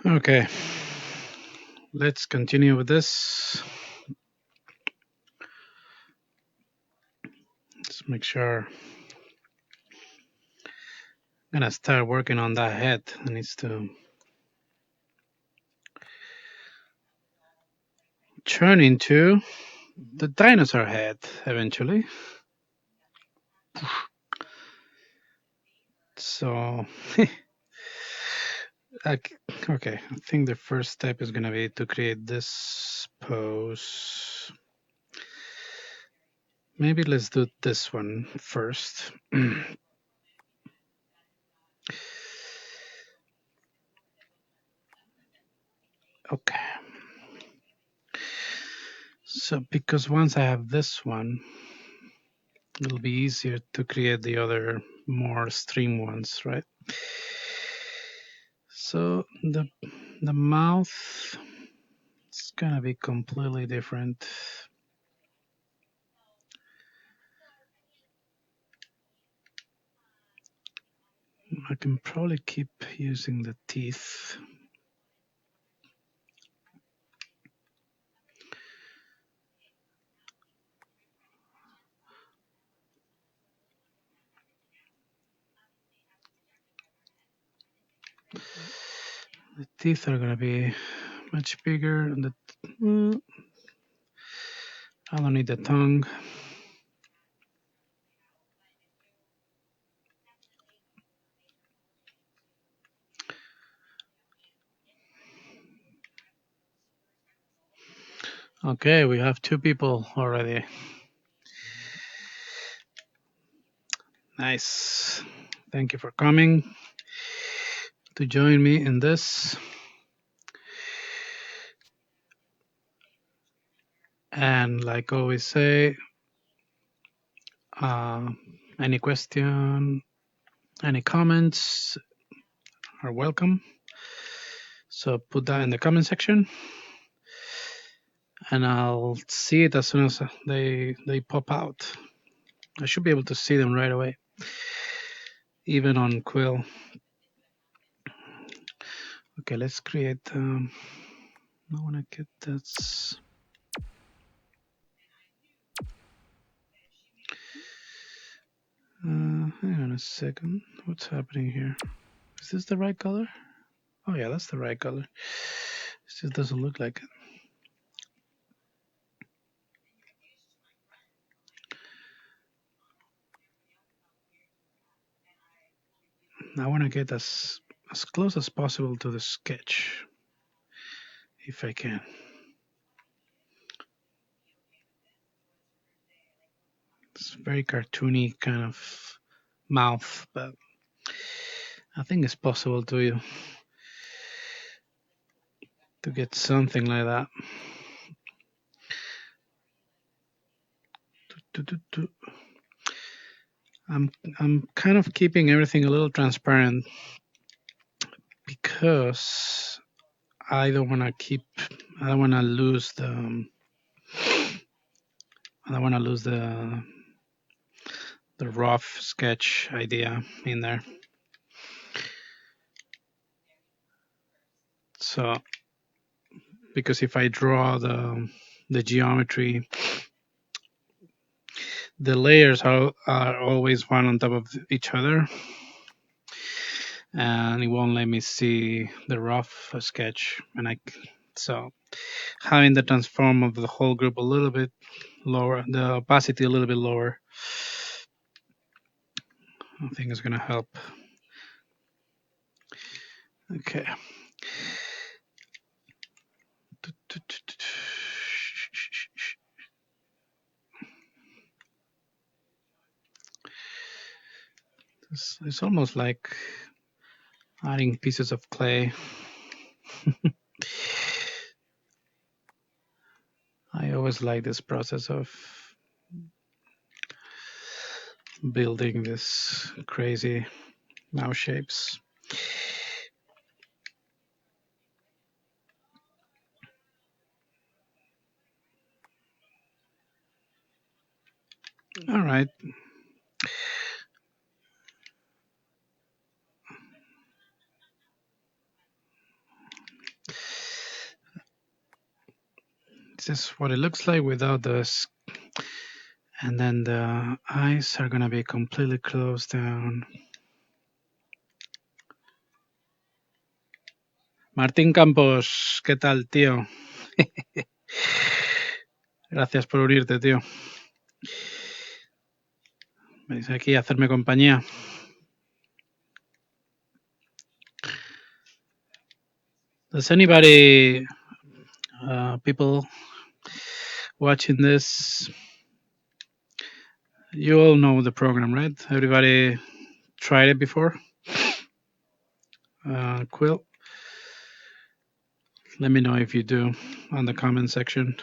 Okay, let's continue with this. Let's make sure. I'm gonna start working on that head. It needs to turn into the dinosaur head eventually. So, okay, I think the first step is gonna be to create this pose. Maybe let's do this one first. Okay. So because once I have this one, it'll be easier to create the other more extreme ones, right? So the mouth is gonna be completely different. I can probably keep using the teeth. The teeth are gonna be much bigger. And I don't need the tongue. Okay, we have 2 people already. Nice. Thank you for coming to join me in this. And like always say, any question, any comments are welcome. So put that in the comment section, and I'll see it as soon as they pop out. I should be able to see them right away, even on Quill. Okay, let's create. I want to get this. Hang on a second. What's happening here? Is this the right color? Oh yeah, that's the right color. It just doesn't look like it. I want to get as close as possible to the sketch, if I can. It's very cartoony kind of mouth, but I think it's possible to get something like that. I'm kind of keeping everything a little transparent because I don't want to lose the rough sketch idea in there. So because if I draw the geometry, the layers are always one on top of each other, and it won't let me see the rough sketch. And so having the transform of the whole group a little bit lower, the opacity a little bit lower, I think is going to help. Okay. It's almost like adding pieces of clay. I always like this process of building this crazy mouse shapes. All right. This is what it looks like without this. And then the eyes are going to be completely closed down. Martín Campos, ¿qué tal, tío? Gracias por unirte, tío. Venís aquí a hacerme compañía. Does anybody, people watching this, you all know the program, right? Everybody tried it before? Quill, let me know if you do on the comment section.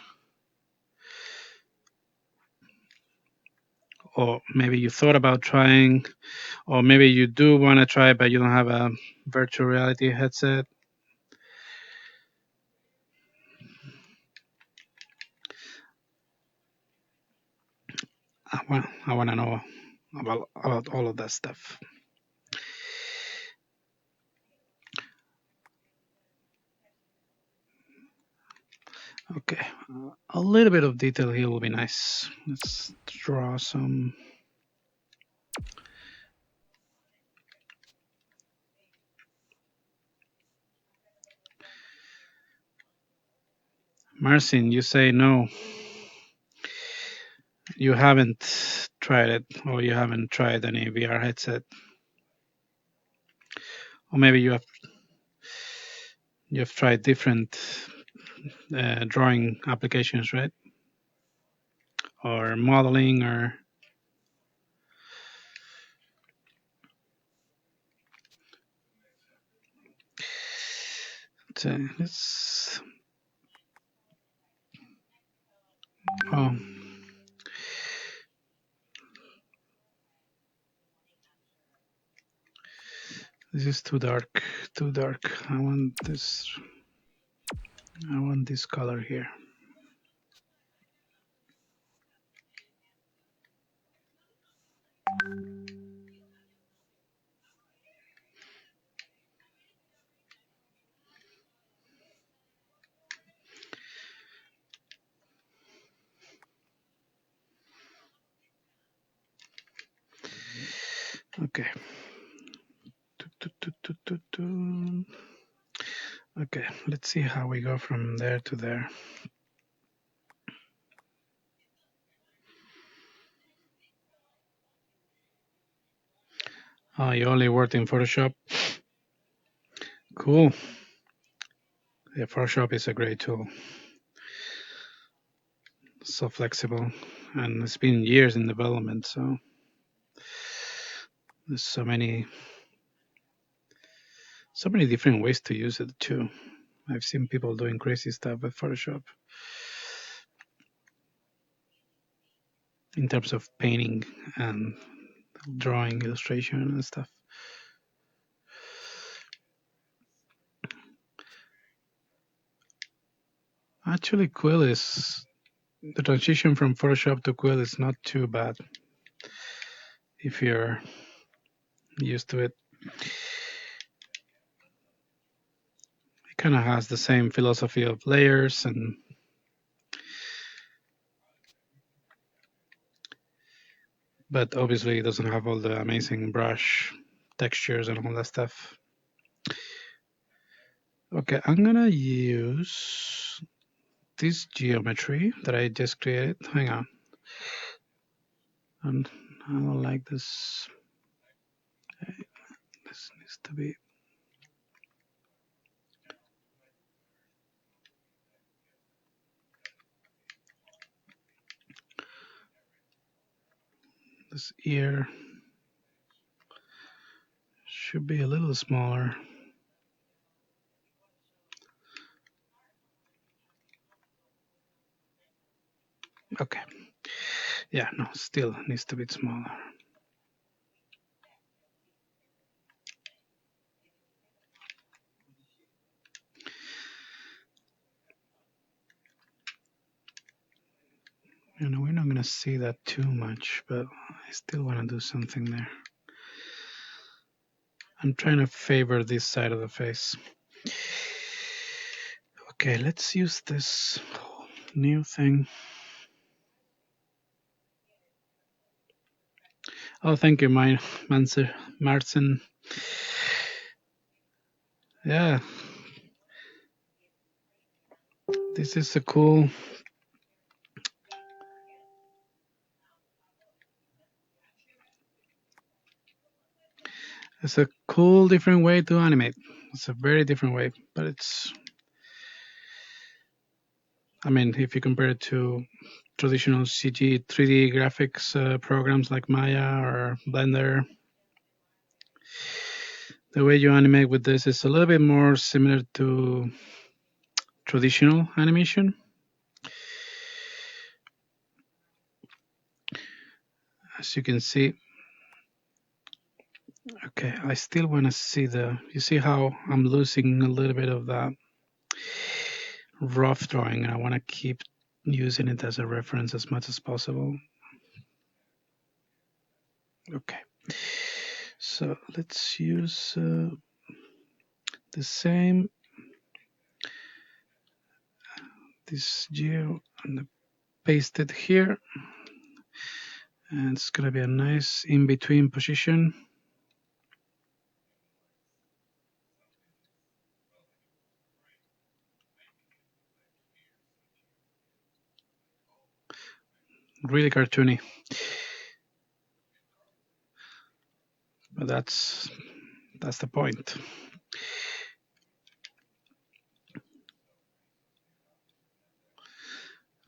Or maybe you thought about trying, or maybe you do want to try, but you don't have a virtual reality headset. I want to know about all of that stuff. Okay, a little bit of detail here will be nice. Let's draw some. Marcin, you say no. You haven't tried it, or you haven't tried any VR headset, or maybe you have tried different drawing applications, right? Or modeling, or let's. Oh. This is too dark, too dark. I want this color here. Okay. Okay, let's see how we go from there to there. Oh, you only worked in Photoshop? Cool. Yeah, Photoshop is a great tool. So flexible, and it's been years in development, so there's so many different ways to use it too. I've seen people doing crazy stuff with Photoshop in terms of painting and drawing, illustration, and stuff. Actually, Quill is the transition from Photoshop to Quill is not too bad if you're used to it. It kind of has the same philosophy of layers, and but obviously it doesn't have all the amazing brush textures and all that stuff. Okay, I'm gonna use this geometry that I just created. Hang on. And I don't like this. This needs to be. This ear should be a little smaller. Okay. Yeah, no, still needs to be smaller. You know, we're not going to see that too much, but I still want to do something there. I'm trying to favor this side of the face. Okay, let's use this new thing. Oh, thank you, Martin. Yeah, this is a cool. It's a cool, different way to animate. It's a very different way, but it's. I mean, if you compare it to traditional CG 3D graphics programs like Maya or Blender, the way you animate with this is a little bit more similar to traditional animation. As you can see, okay, I still want to see you see how I'm losing a little bit of that rough drawing, and I want to keep using it as a reference as much as possible. Okay, so let's use the same, this geo, and paste it here, and it's gonna be a nice in-between position. Really cartoony, but that's the point.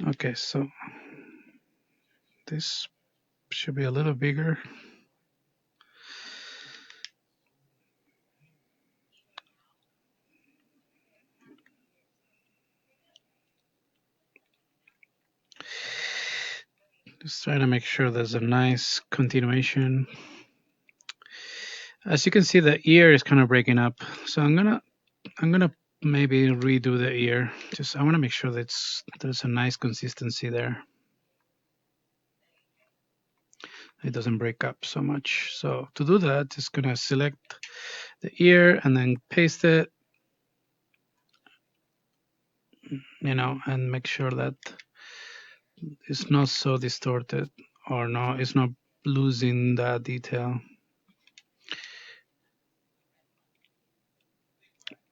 Okay, so this should be a little bigger. Just trying to make sure there's a nice continuation. As you can see, the ear is kind of breaking up, so I'm gonna maybe redo the ear. Just I want to make sure that there's a nice consistency there. It doesn't break up so much. So to do that, just gonna select the ear and then paste it, you know, and make sure that it's not so distorted, or no, it's not losing that detail,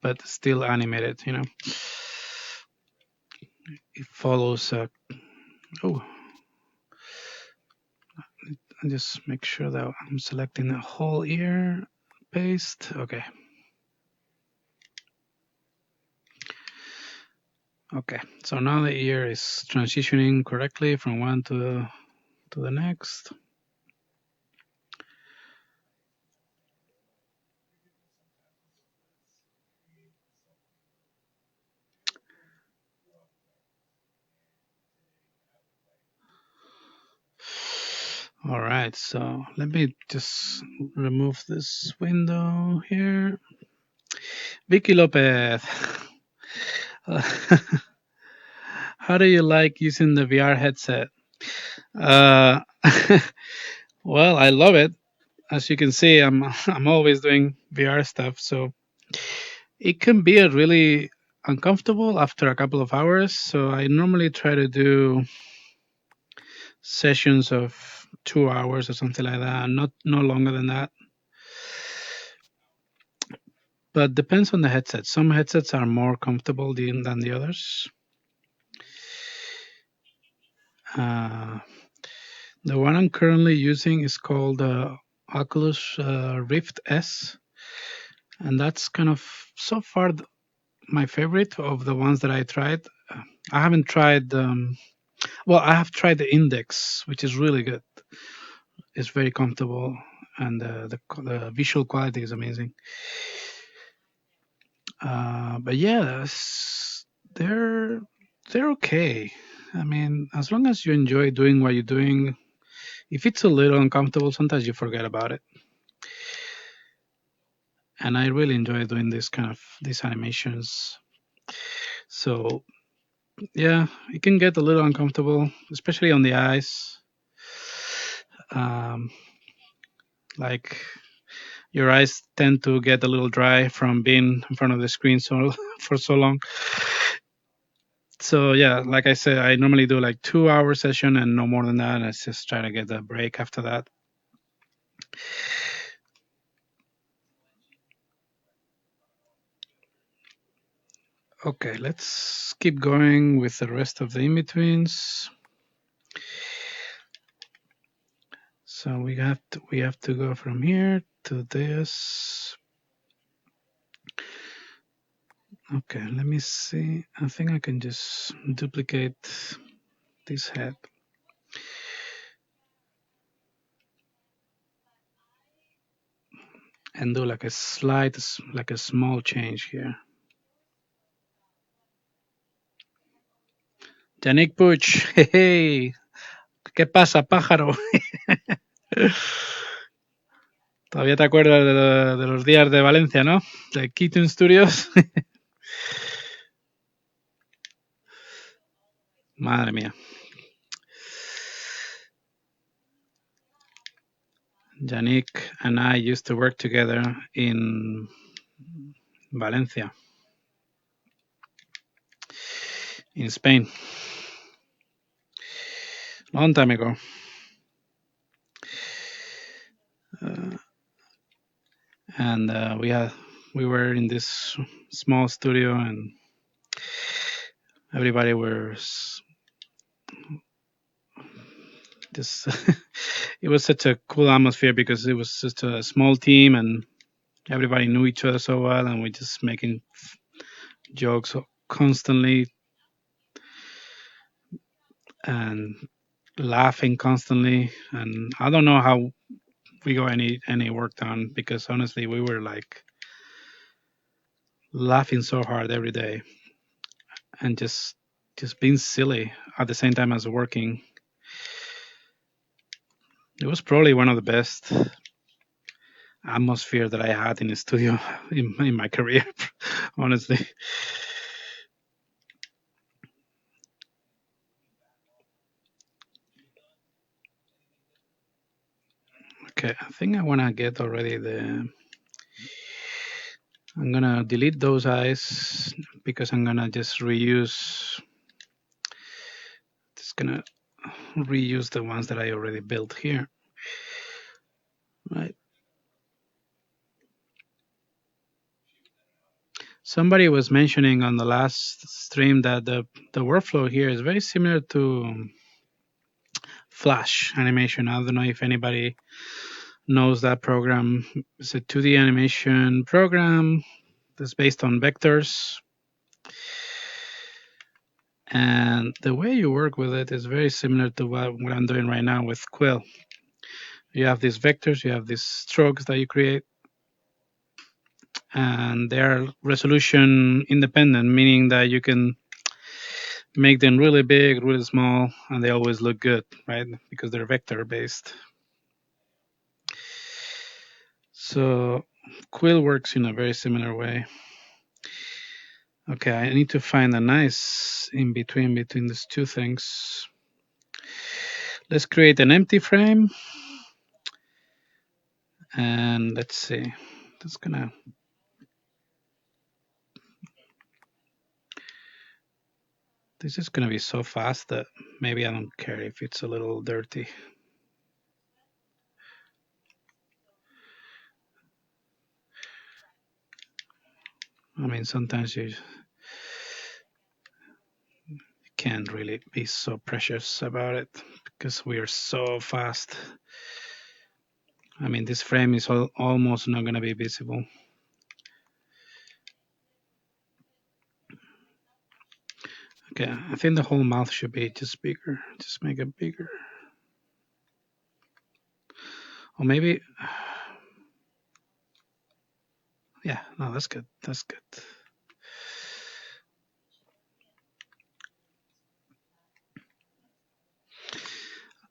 but still animated, you know. It follows oh, and just make sure that I'm selecting the whole ear, paste. Okay. Okay, so now the ear is transitioning correctly from one to the next. All right, so let me just remove this window here. Vicky Lopez, how do you like using the VR headset? Uh, well, I love it. As you can see, I'm always doing VR stuff, so it can be a really uncomfortable after a couple of hours. So I normally try to do sessions of 2 hours or something like that, not no longer than that. But depends on the headset. Some headsets are more comfortable than the others. Uh, the one I'm currently using is called Oculus Rift S, and that's kind of so far my favorite of the ones that I tried. I haven't tried. Well, I have tried the Index, which is really good. It's very comfortable, and the visual quality is amazing. But yeah, they're they're okay. I mean, as long as you enjoy doing what you're doing, if it's a little uncomfortable, sometimes you forget about it. And I really enjoy doing this kind of these animations. So yeah, it can get a little uncomfortable, especially on the eyes. Um, like your eyes tend to get a little dry from being in front of the screen so for so long. So yeah, like I said, I normally do like 2 hour session and no more than that. I just try to get a break after that. Okay, let's keep going with the rest of the in-betweens. So we have to go from here to this. Okay, let me see. I think I can just duplicate this head and do like a slight, like a small change here. Yannick Puch, hey, ¿qué pasa, pájaro? Todavía te acuerdas de los días de Valencia, ¿no? De Keaton Studios. Madre mía. Yannick and I used to work together in Valencia, in Spain, long time ago. Uh, and we were in this small studio, and everybody was just. It was such a cool atmosphere because it was just a small team, and everybody knew each other so well, and we just making jokes constantly and laughing constantly. And I don't know how we got any work done because honestly, we were like laughing so hard every day and just being silly at the same time as working. It was probably one of the best atmosphere that I had in the studio in my career, honestly. Okay, I think I want to get already the. I'm gonna delete those eyes because I'm gonna just reuse. Just gonna reuse the ones that I already built here. Right. Somebody was mentioning on the last stream that the workflow here is very similar to Flash animation. I don't know if anybody knows that program. It's a 2D animation program that's based on vectors. And the way you work with it is very similar to what I'm doing right now with Quill. You have these vectors, you have these strokes that you create, and they're resolution independent, meaning that you can make them really big, really small, and they always look good, right? Because they're vector based. So Quill works in a very similar way. Okay, I need to find a nice in between these two things. Let's create an empty frame. And let's see. That's gonna. This is gonna be so fast that maybe I don't care if it's a little dirty. I mean, sometimes you can't really be so precious about it because we are so fast. I mean, this frame is almost not going to be visible. Okay, I think the whole mouth should be just bigger. Just make it bigger. Or maybe, yeah, no, that's good. That's good.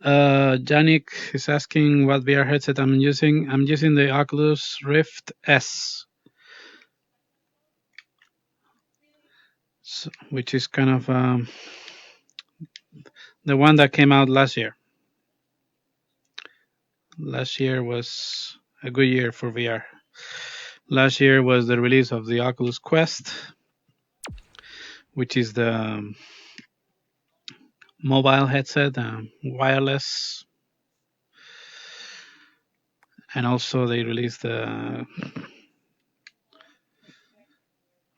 Janik is asking what VR headset I'm using. I'm using the Oculus Rift S, so, which is kind of the one that came out last year. Last year was a good year for VR. Last year was the release of the Oculus Quest, which is the mobile headset, wireless, and also they released the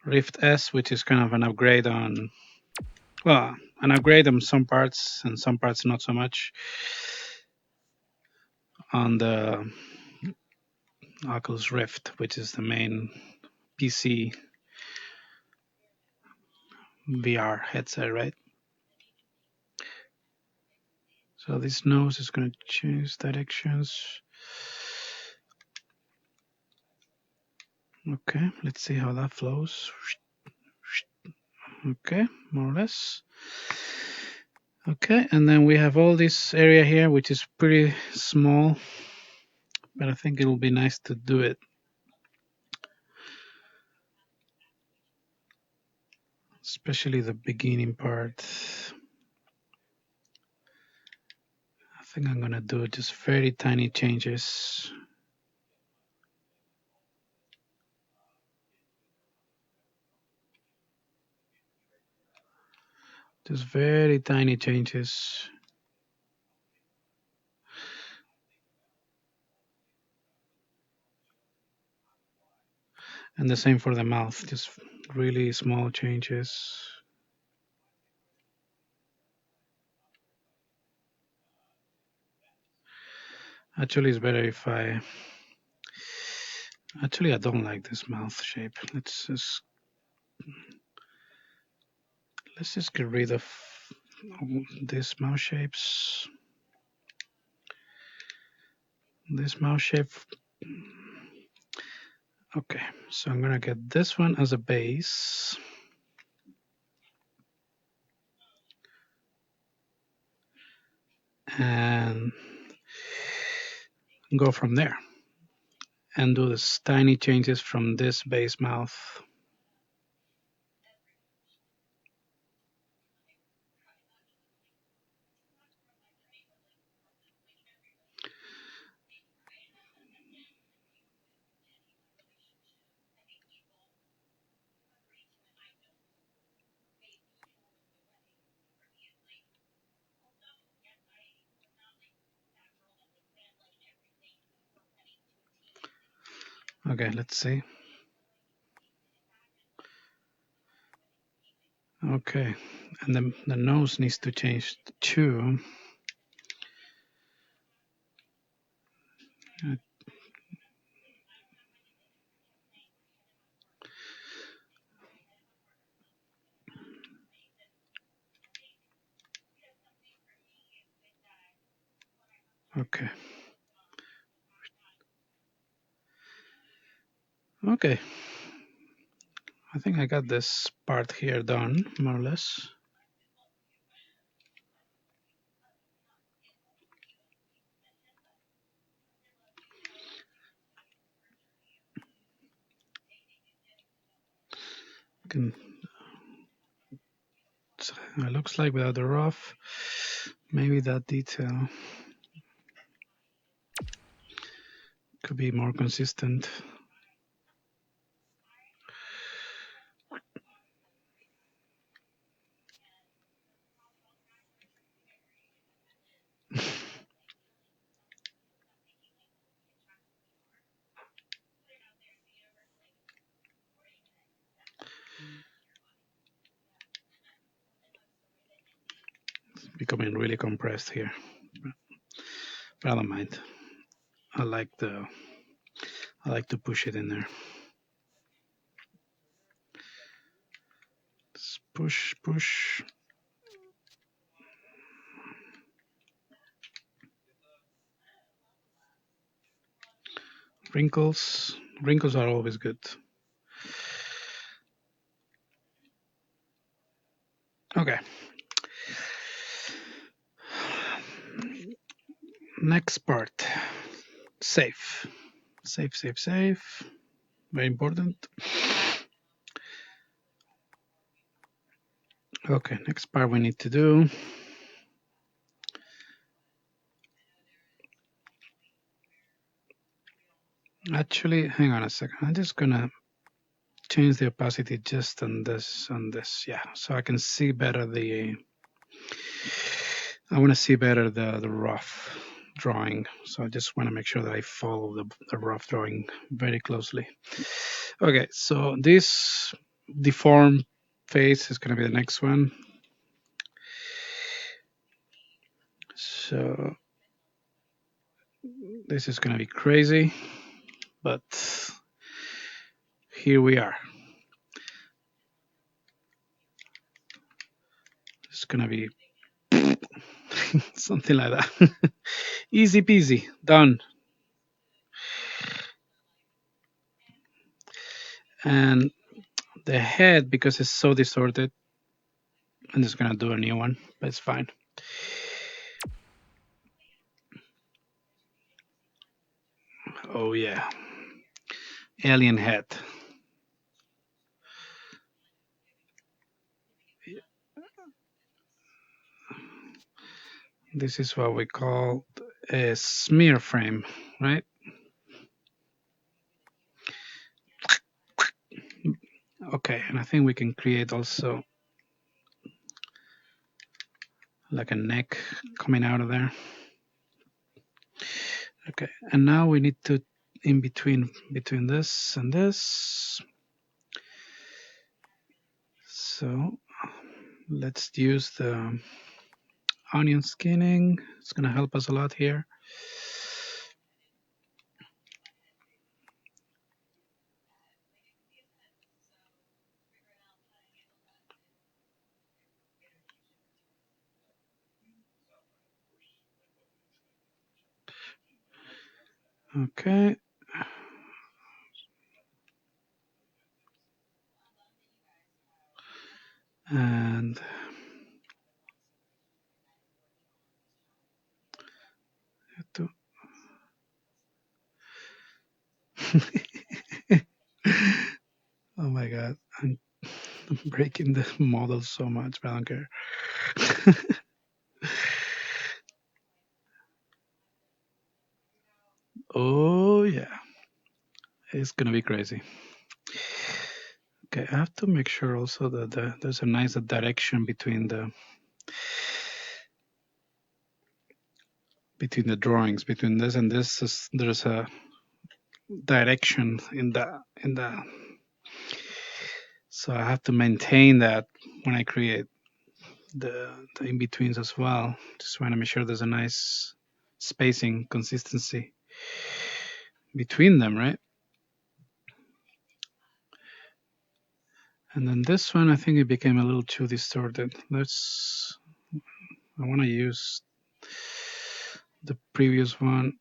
Rift S, which is kind of an upgrade on, well, an upgrade on some parts and some parts not so much on the Oculus Rift, which is the main PC VR headset, right? So this nose is going to change directions. Okay, let's see how that flows. Okay, more or less. Okay, and then we have all this area here, which is pretty small, but I think it will be nice to do it. Especially the beginning part. I think I'm gonna do just very tiny changes. Just very tiny changes. And the same for the mouth, just really small changes. Actually, it's better if I... Actually, I don't like this mouth shape. Let's just get rid of these mouth shapes. This mouth shape. Okay, so I'm gonna get this one as a base. And go from there. And do this tiny changes from this base mouth. Okay, let's see. Okay, and the nose needs to change too. Okay. Okay. I think I got this part here done, more or less. Can, it looks like without the rough, maybe that detail could be more consistent. becoming really compressed here, but I don't mind. I like to push it in there. Just push, push. Wrinkles. Wrinkles are always good. Okay. Next part. Safe. Safe, safe, safe. Very important. Okay, next part we need to do. Actually, hang on a second. I'm just gonna change the opacity just on this, yeah, so I can see better I want to see better the rough drawing. So I just want to make sure that I follow the rough drawing very closely. Okay, so this deformed face is going to be the next one. So this is going to be crazy, but here we are. It's going to be something like that. Easy peasy, done. And the head, because it's so distorted, I'm just going to do a new one, but it's fine. Oh, yeah. Alien head. This is what we call a smear frame, right? Okay, and I think we can create also like a neck coming out of there. Okay, and now we need to in between this and this. So let's use the onion skinning. It's going to help us a lot here. Okay. And oh my god, I'm breaking the model so much, but I don't care. Oh yeah, it's gonna be crazy. Okay, I have to make sure also that there's a nice direction between the drawings. Between this and this, there's a direction in the. So I have to maintain that when I create the in betweens as well. Just want to make sure there's a nice spacing, consistency between them, right? And then this one, I think it became a little too distorted. I want to use the previous one.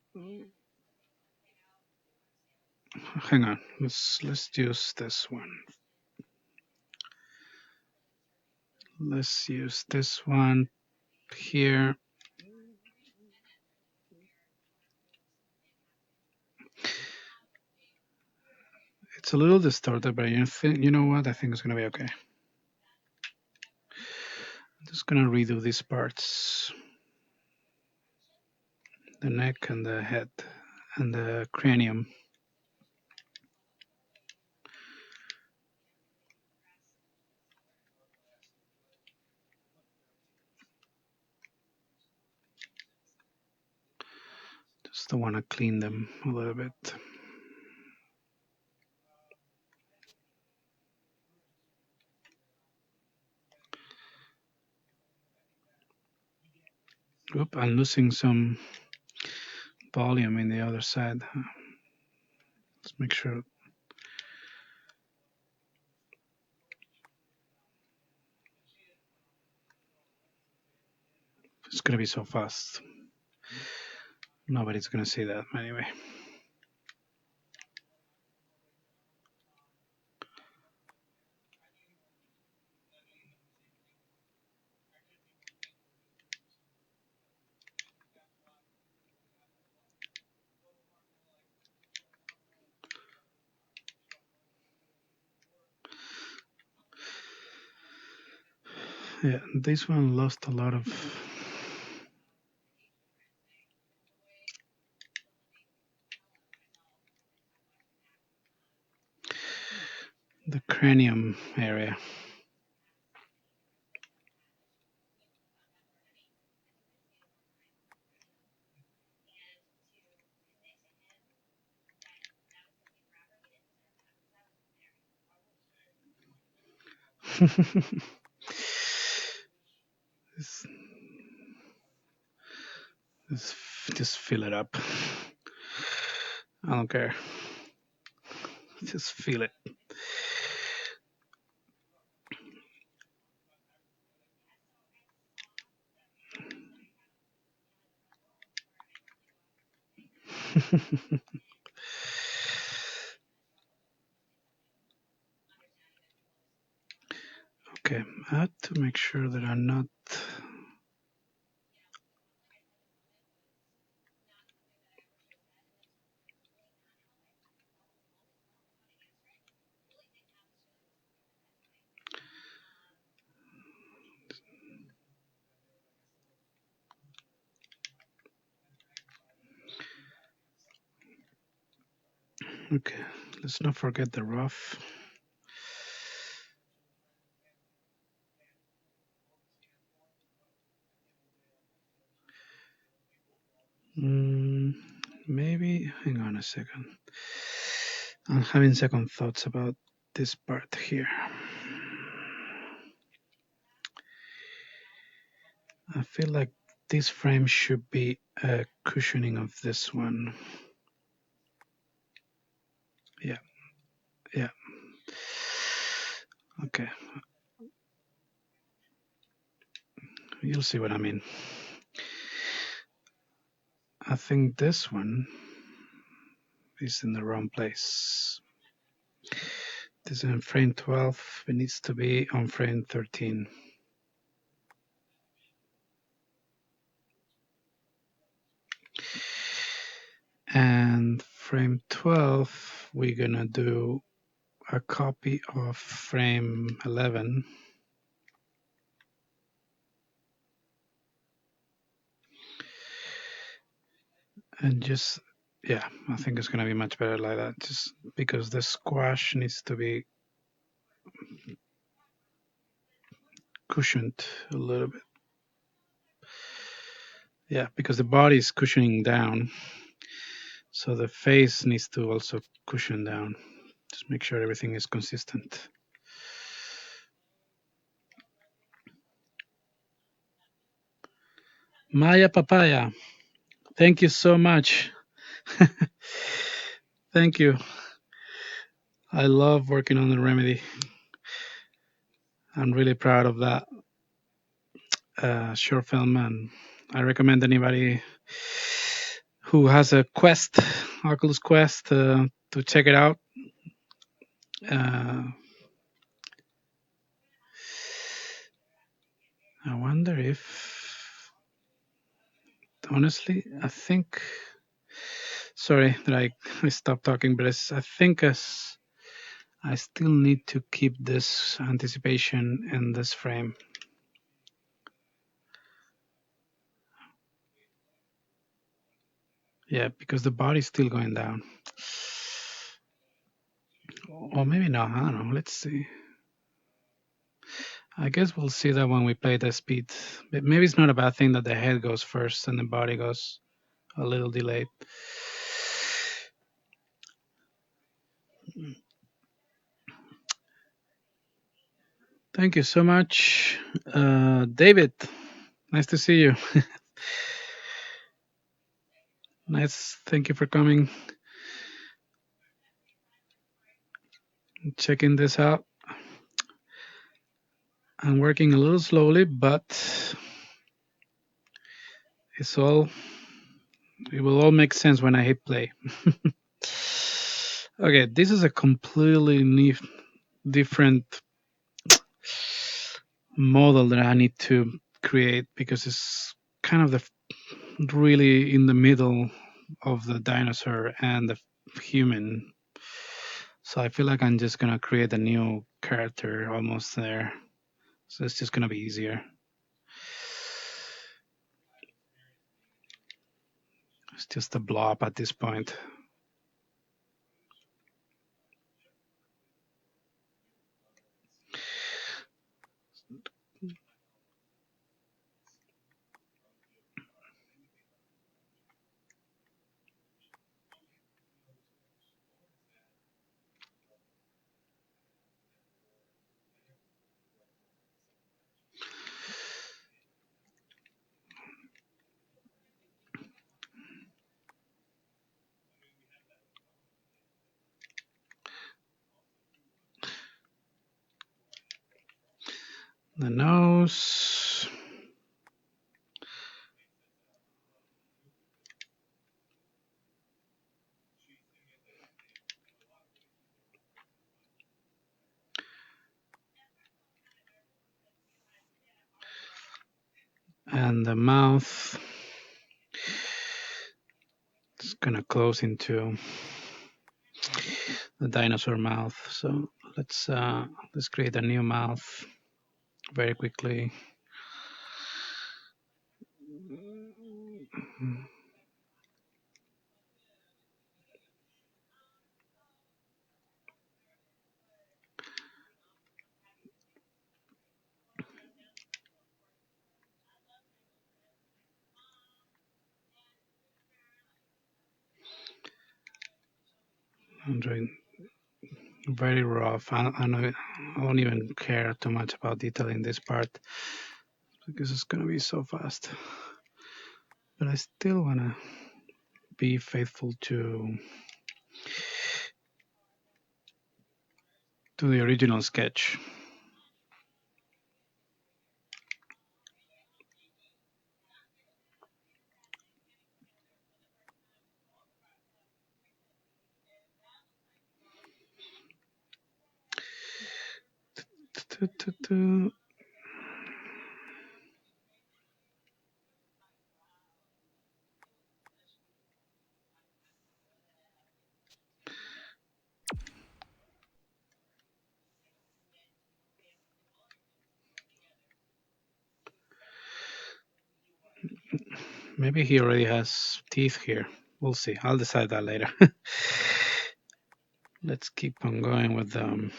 Hang on, let's use this one. Let's use this one here. It's a little distorted, but you know what? I think it's gonna be okay. I'm just gonna redo these parts. The neck and the head and the cranium. Just want to clean them a little bit. Oop, I'm losing some volume in the other side. Let's make sure. It's gonna be so fast. Nobody's gonna see that anyway. Yeah, this one lost a lot of the cranium area. Just, just fill it up. I don't care. Just feel it. Okay, I have to make sure that I'm not. Okay, let's not forget the rough. Mm, maybe, hang on a second. I'm having second thoughts about this part here. I feel like this frame should be a cushioning of this one. Yeah, yeah. Okay, you'll see what I mean. I think this one is in the wrong place. This is in frame 12. It needs to be on frame 13. And frame 12, we're gonna do a copy of frame 11. And just, yeah, I think it's gonna be much better like that, just because the squash needs to be cushioned a little bit. Yeah, because the body is cushioning down, so the face needs to also cushion down. Just make sure everything is consistent. Maya Papaya, thank you so much. Thank you. I love working on the remedy. I'm really proud of that short film, and I recommend anybody who has a Quest, Oculus Quest, to check it out. Uh, I wonder if, honestly, I think. Sorry that I stopped talking, but I think as I still need to keep this anticipation in this frame. Yeah, because the body's still going down. Or maybe not, I don't know. Let's see. I guess we'll see that when we play the speed. But maybe it's not a bad thing that the head goes first and the body goes a little delayed. Thank you so much, David. Nice to see you. Nice. Thank you for coming, checking this out. I'm working a little slowly, but it's all it will all make sense when I hit play. Okay, this is a completely different model that I need to create because it's kind of really in the middle of the dinosaur and the human. So I feel like I'm just gonna create a new character almost there. So it's just gonna be easier. It's just a blob at this point. The nose. And the mouth. It's gonna close into the dinosaur mouth. So let's create a new mouth very quickly. I'm doing very rough. I don't even care too much about detailing this part because it's gonna be so fast. But I still wanna be faithful to the original sketch. Maybe he already has teeth here. We'll see. I'll decide that later. Let's keep on going with them.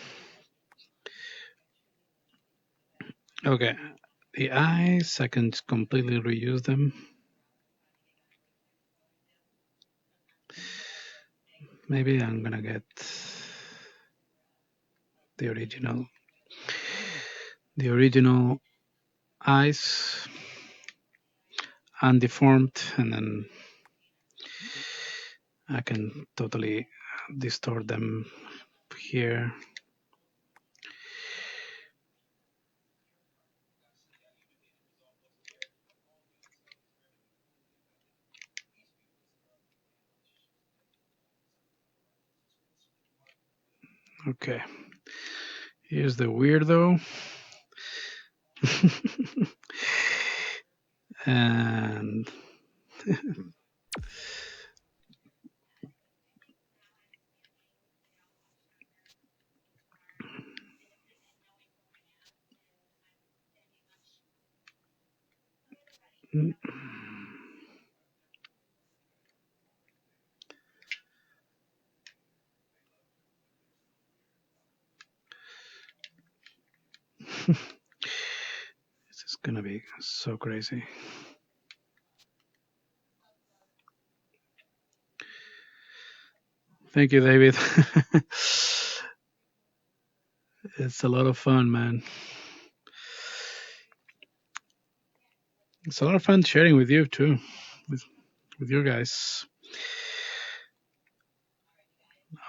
Okay, the eyes, I can completely reuse them. Maybe I'm gonna get the original eyes undeformed, and then I can totally distort them here. Okay, here's the weirdo. And this is gonna be so crazy. Thank you, David. It's a lot of fun, man. It's a lot of fun sharing with you too, with you guys.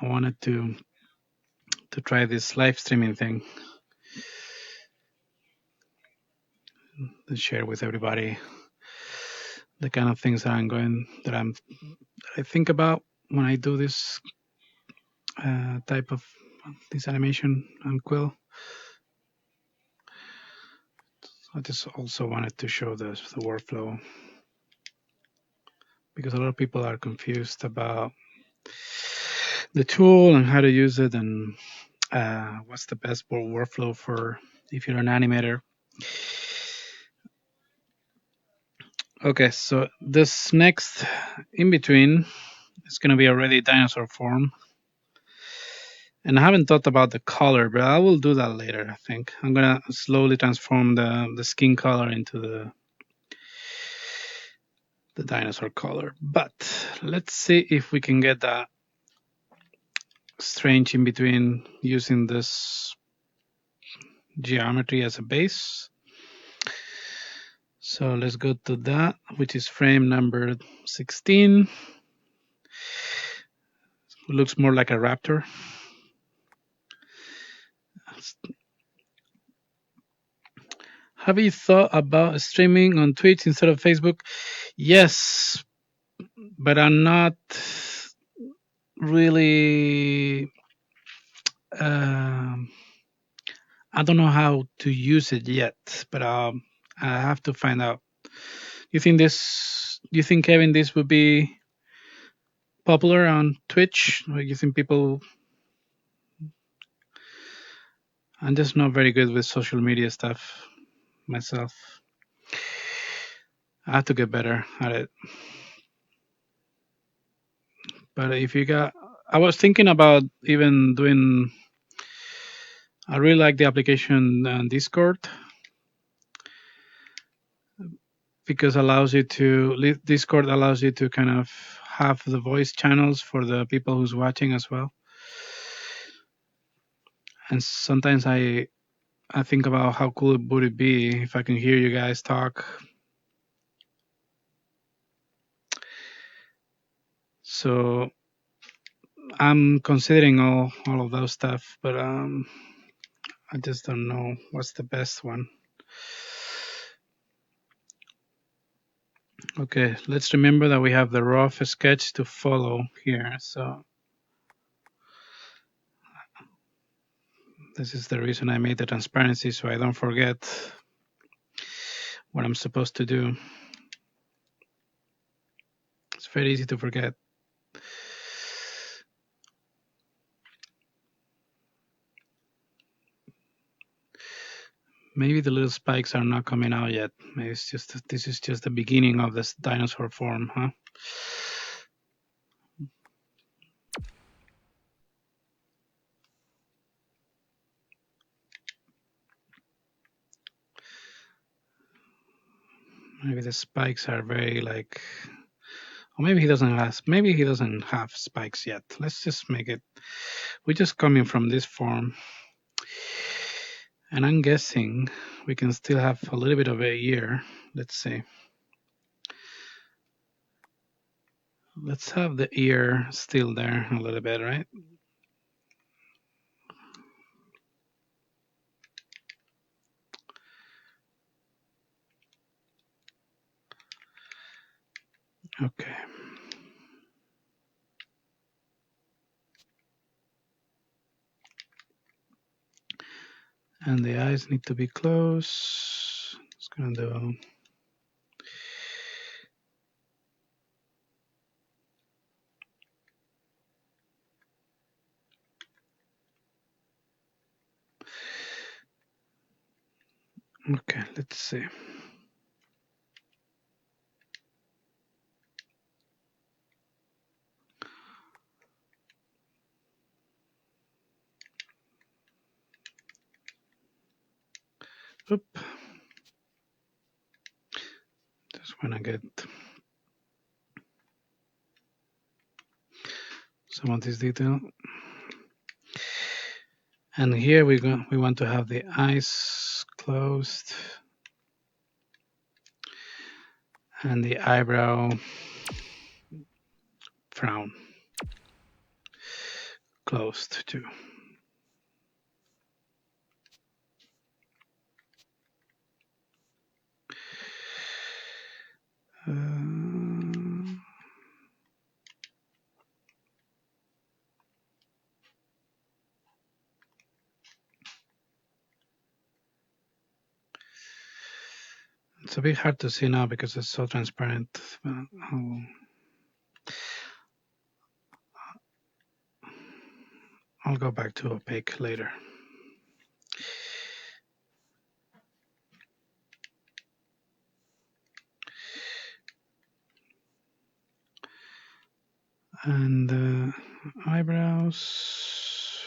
I wanted to try this live streaming thing and share with everybody the kind of things that I think about when I do this type of this animation on Quill. I just also wanted to show the workflow because a lot of people are confused about the tool and how to use it and what's the best workflow for if you're an animator. Okay, so this next in between is going to be already dinosaur form. And I haven't thought about the color, but I will do that later, I think. I'm going to slowly transform the skin color into the dinosaur color. But let's see if we can get that strange in between using this geometry as a base. So let's go to that, which is frame number 16. It looks more like a raptor. Have you thought about streaming on Twitch instead of Facebook? Yes, but I'm not really. I don't know how to use it yet, but I have to find out. You think this? You think, Kevin, this would be popular on Twitch? Or you think people? I'm just not very good with social media stuff myself. I have to get better at it. But if you got, I was thinking about even doing. I really like the application Discord because Discord allows you to kind of have the voice channels for the people who's watching as well. And sometimes I think about how cool it would be if I can hear you guys talk. So I'm considering all of those stuff, but I just don't know what's the best one. Okay, let's remember that we have the rough sketch to follow here. So this is the reason I made the transparency, so I don't forget what I'm supposed to do. It's very easy to forget. Maybe the little spikes are not coming out yet. Maybe it's just this is just the beginning of this dinosaur form, huh? Maybe the spikes are very like, or maybe he doesn't have spikes yet. Let's just make it. We're just coming from this form, and I'm guessing we can still have a little bit of a ear. Let's see. Let's have the ear still there a little bit, right? Okay. And the eyes need to be close. It's gonna do. Okay, let's see. Oop. Just wanna get some of this detail. And here we want to have the eyes closed. And the eyebrow frown closed too. It's a bit hard to see now because it's so transparent. I'll go back to opaque later. And eyebrows.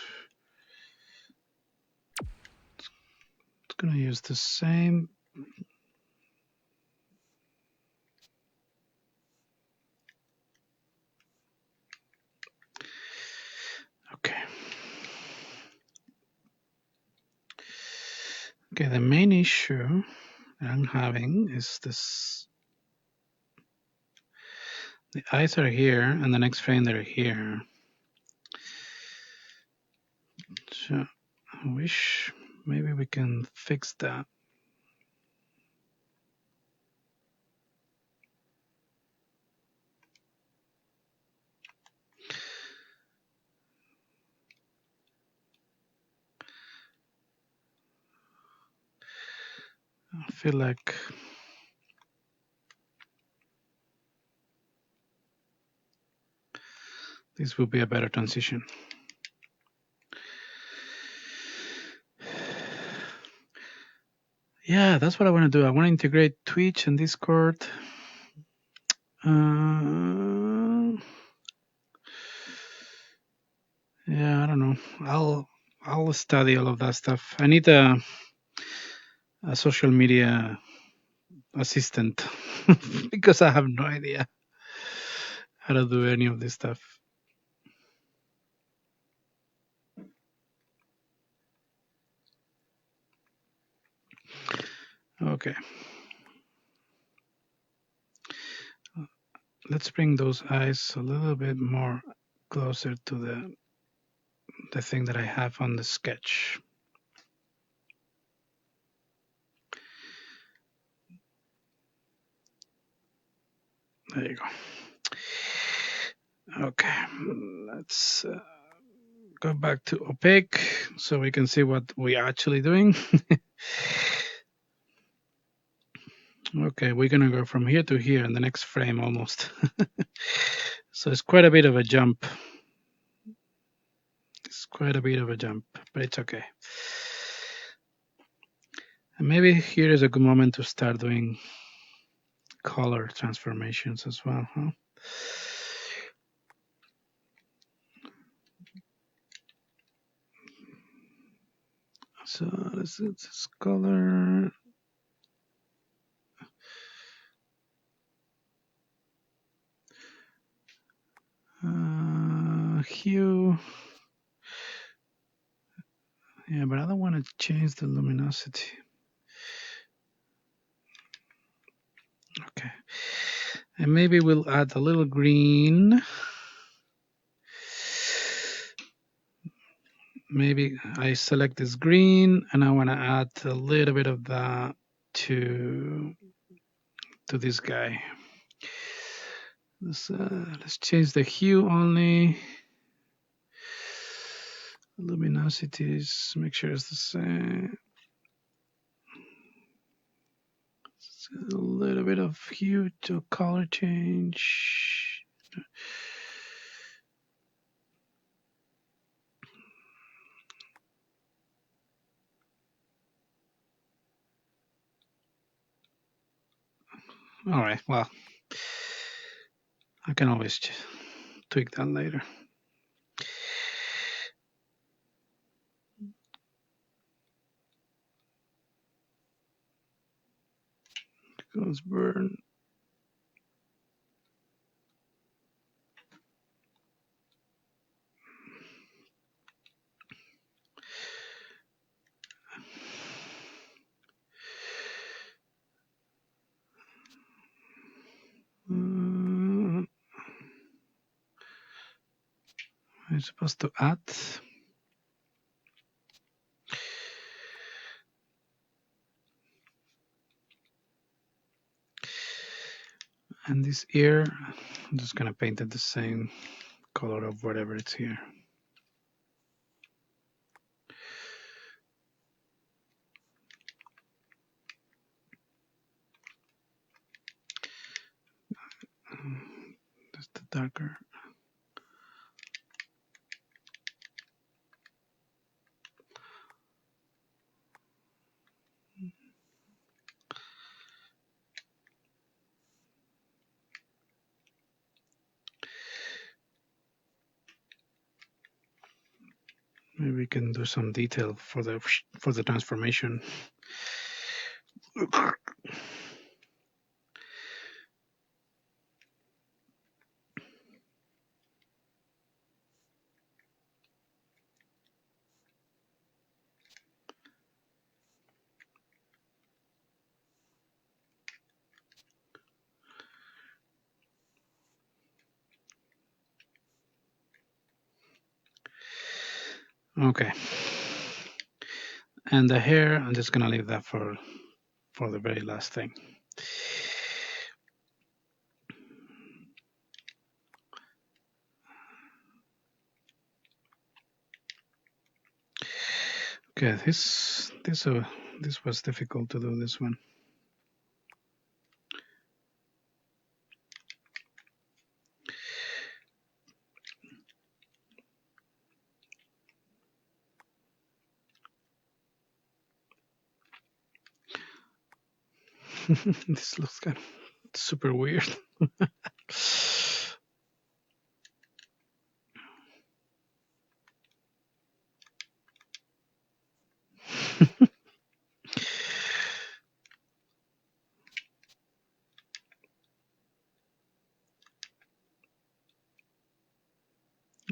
It's gonna use the same. Okay. Okay, the main issue that I'm having is this. The eyes are here, and the next frame they're here. So I wish maybe we can fix that. I feel like this will be a better transition. Yeah, that's what I want to do. I want to integrate Twitch and Discord. Yeah, I don't know. I'll study all of that stuff. I need a social media assistant because I have no idea how to do any of this stuff. Okay. Let's bring those eyes a little bit more closer to the thing that I have on the sketch. There you go. Okay, let's go back to opaque so we can see what we're actually doing. Okay, we're gonna go from here to here in the next frame almost. So it's quite a bit of a jump. It's quite a bit of a jump, but it's okay. And maybe here is a good moment to start doing color transformations as well, huh? So let's do this color. Hue. Yeah, but I don't want to change the luminosity. Okay. And maybe we'll add a little green. Maybe I select this green and I want to add a little bit of that to this guy. Let's change the hue only. Luminosities, make sure it's the same. A little bit of hue to color change. All right, well, I can always tweak that later. Goes burn. I'm supposed to add. And this ear, I'm just gonna paint it the same color of whatever it's here. Just the darker. Maybe we can do some detail for the transformation. Okay. And the hair, I'm just gonna leave that for the very last thing. Okay, this was difficult to do, this one. This looks kind of super weird.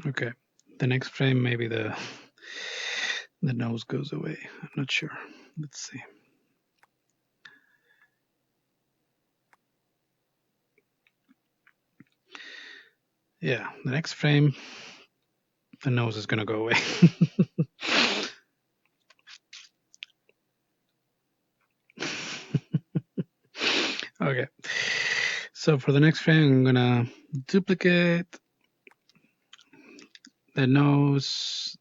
Okay, the next frame maybe the nose goes away. I'm not sure. Let's see. Yeah, the next frame, the nose is gonna go away. Okay, so for the next frame, I'm gonna duplicate the nose.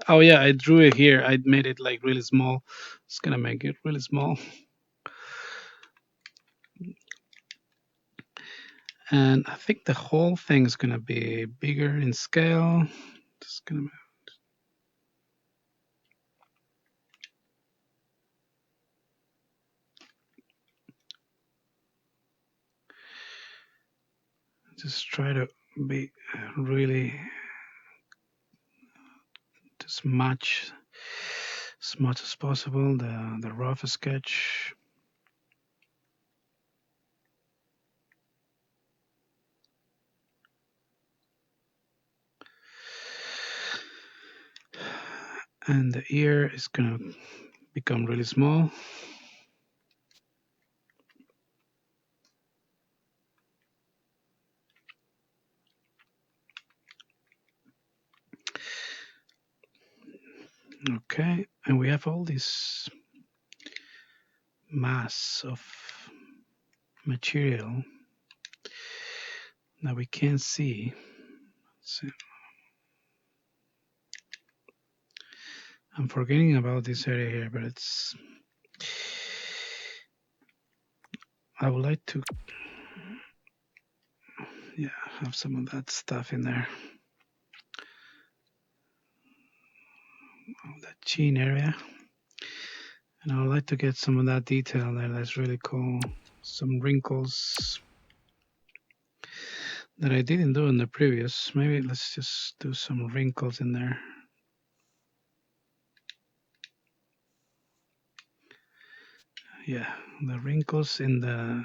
Oh yeah, I drew it here. I made it like really small. Just gonna make it really small. And I think the whole thing is gonna be bigger in scale. Just gonna just try to be really just match as much as possible the rough sketch. And the ear is gonna become really small. Okay, and we have all this mass of material that we can't see. So I'm forgetting about this area here, but it's. I would like to, yeah, have some of that stuff in there. That chin area. And I would like to get some of that detail there. That's really cool. Some wrinkles that I didn't do in the previous. Maybe let's just do some wrinkles in there. Yeah, the wrinkles in the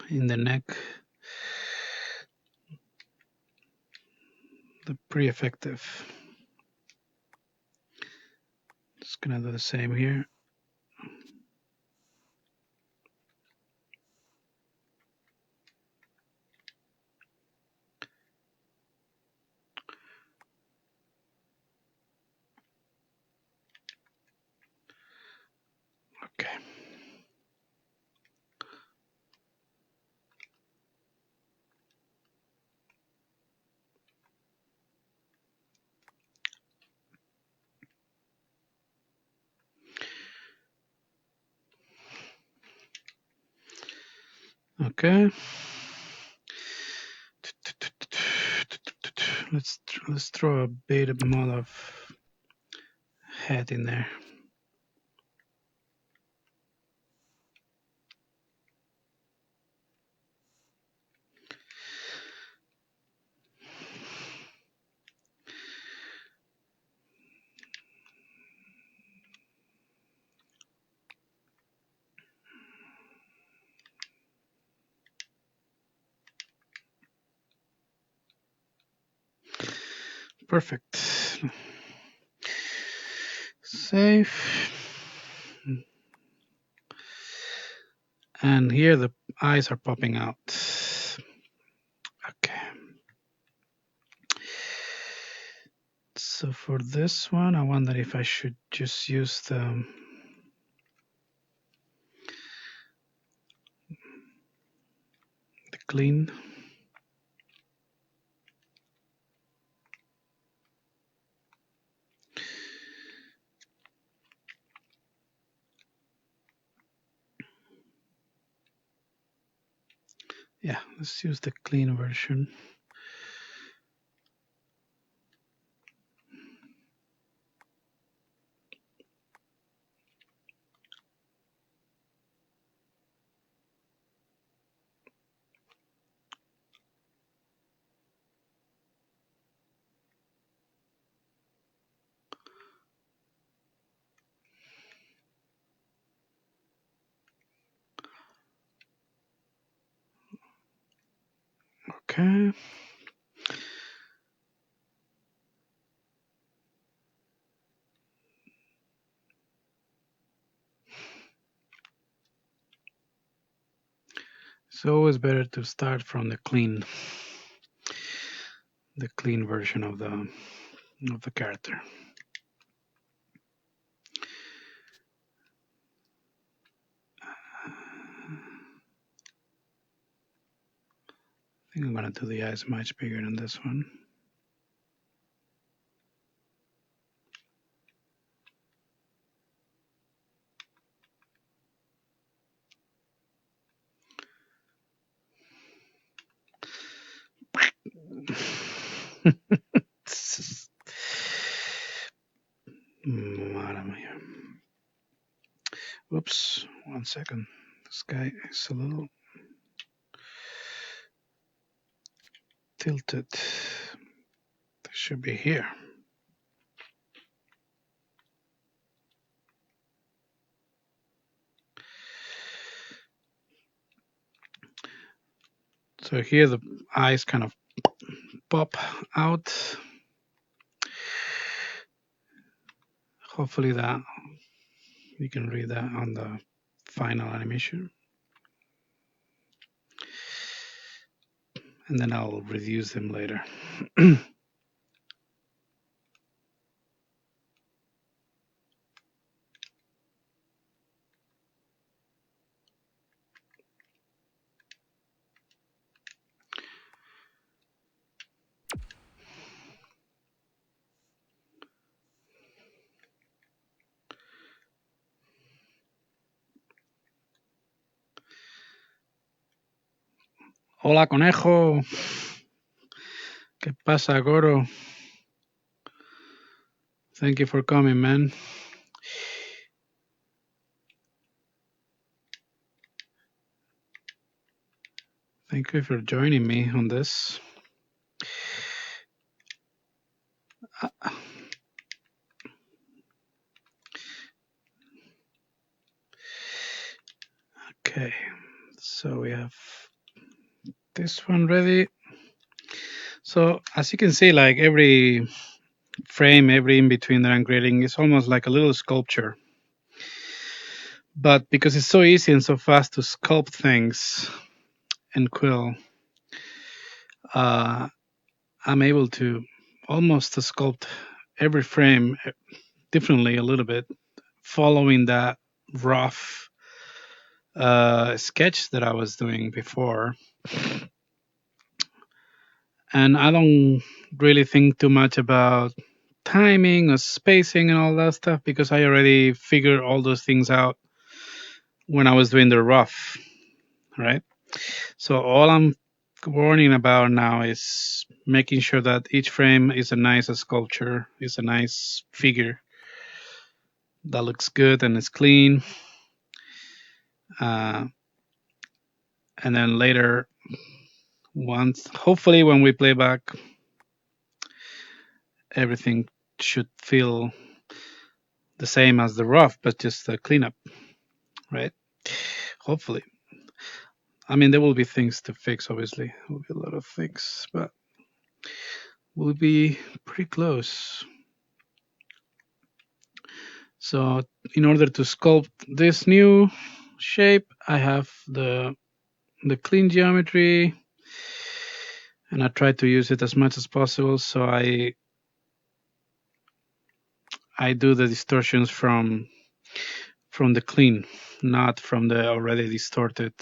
neck. They're pretty effective. Just gonna do the same here. Okay. Let's throw a bit more of head in there. Perfect. Save. And here the eyes are popping out. Okay. So for this one, I wonder if I should just use the clean. Yeah, let's use the clean version. Okay. It's always better to start from the clean version of the character. I think I'm gonna do the eyes much bigger than this one. Madre mía. Oops, 1 second. This guy is a little tilted. It should be here. So here the eyes kind of pop out. Hopefully that you can read that on the final animation. And then I'll reduce them later. Hola, conejo. ¿Qué pasa, Goro? Thank you for coming, man. Thank you for joining me on this. Okay, so we have this one ready. So as you can see, like every frame, every in between that I'm creating is almost like a little sculpture. But because it's so easy and so fast to sculpt things in Quill, I'm able to almost sculpt every frame differently a little bit, following that rough sketch that I was doing before. And I don't really think too much about timing or spacing and all that stuff because I already figured all those things out when I was doing the rough, right? So all I'm worrying about now is making sure that each frame is a nice sculpture, is a nice figure that looks good and is clean. Uh, and then later, once hopefully when we play back, everything should feel the same as the rough, but just a cleanup, right? Hopefully. I mean, there will be things to fix, obviously. There will be a lot of things, but we'll be pretty close. So, in order to sculpt this new shape, I have the clean geometry, and I try to use it as much as possible. So I do the distortions from the clean, not from the already distorted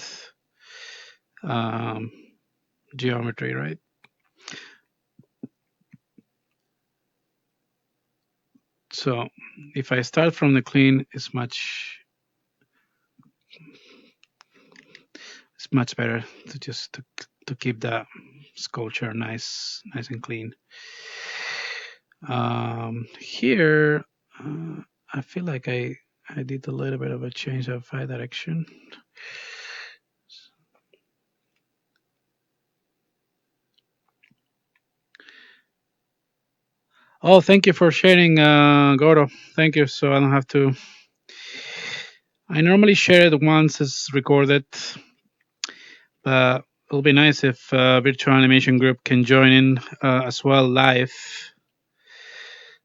um, geometry, right? So if I start from the clean, it's much better to just to keep the sculpture nice and clean. Here, I feel like I did a little bit of a change of eye direction. Oh, thank you for sharing, Goro. Thank you. So I don't have to. I normally share it once it's recorded, but it'll be nice if Virtual Animation Group can join in as well live,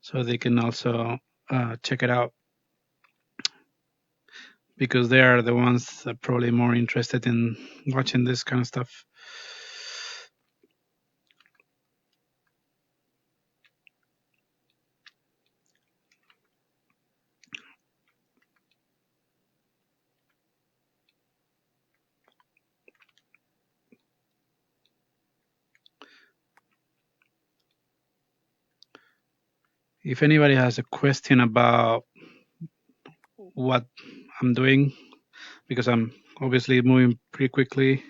so they can also check it out, because they are the ones that are probably more interested in watching this kind of stuff. If anybody has a question about what I'm doing, because I'm obviously moving pretty quickly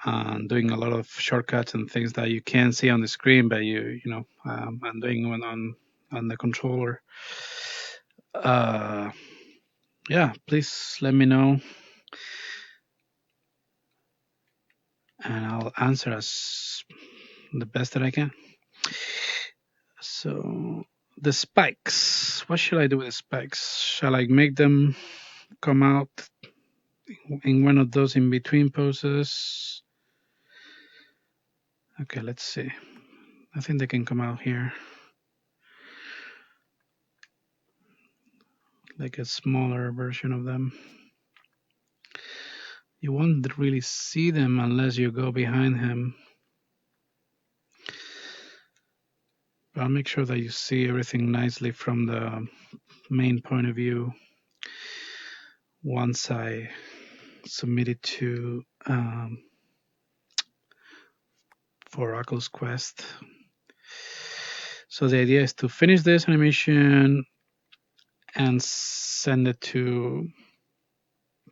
and doing a lot of shortcuts and things that you can't see on the screen, but I'm doing one on the controller. Yeah, please let me know, and I'll answer as the best that I can. So the spikes, what should I do with the spikes? Shall I make them come out in one of those in between poses? Okay, let's see. I think they can come out here, like a smaller version of them. You won't really see them unless you go behind him. But I'll make sure that you see everything nicely from the main point of view once I submit it to for Oculus Quest. So the idea is to finish this animation and send it to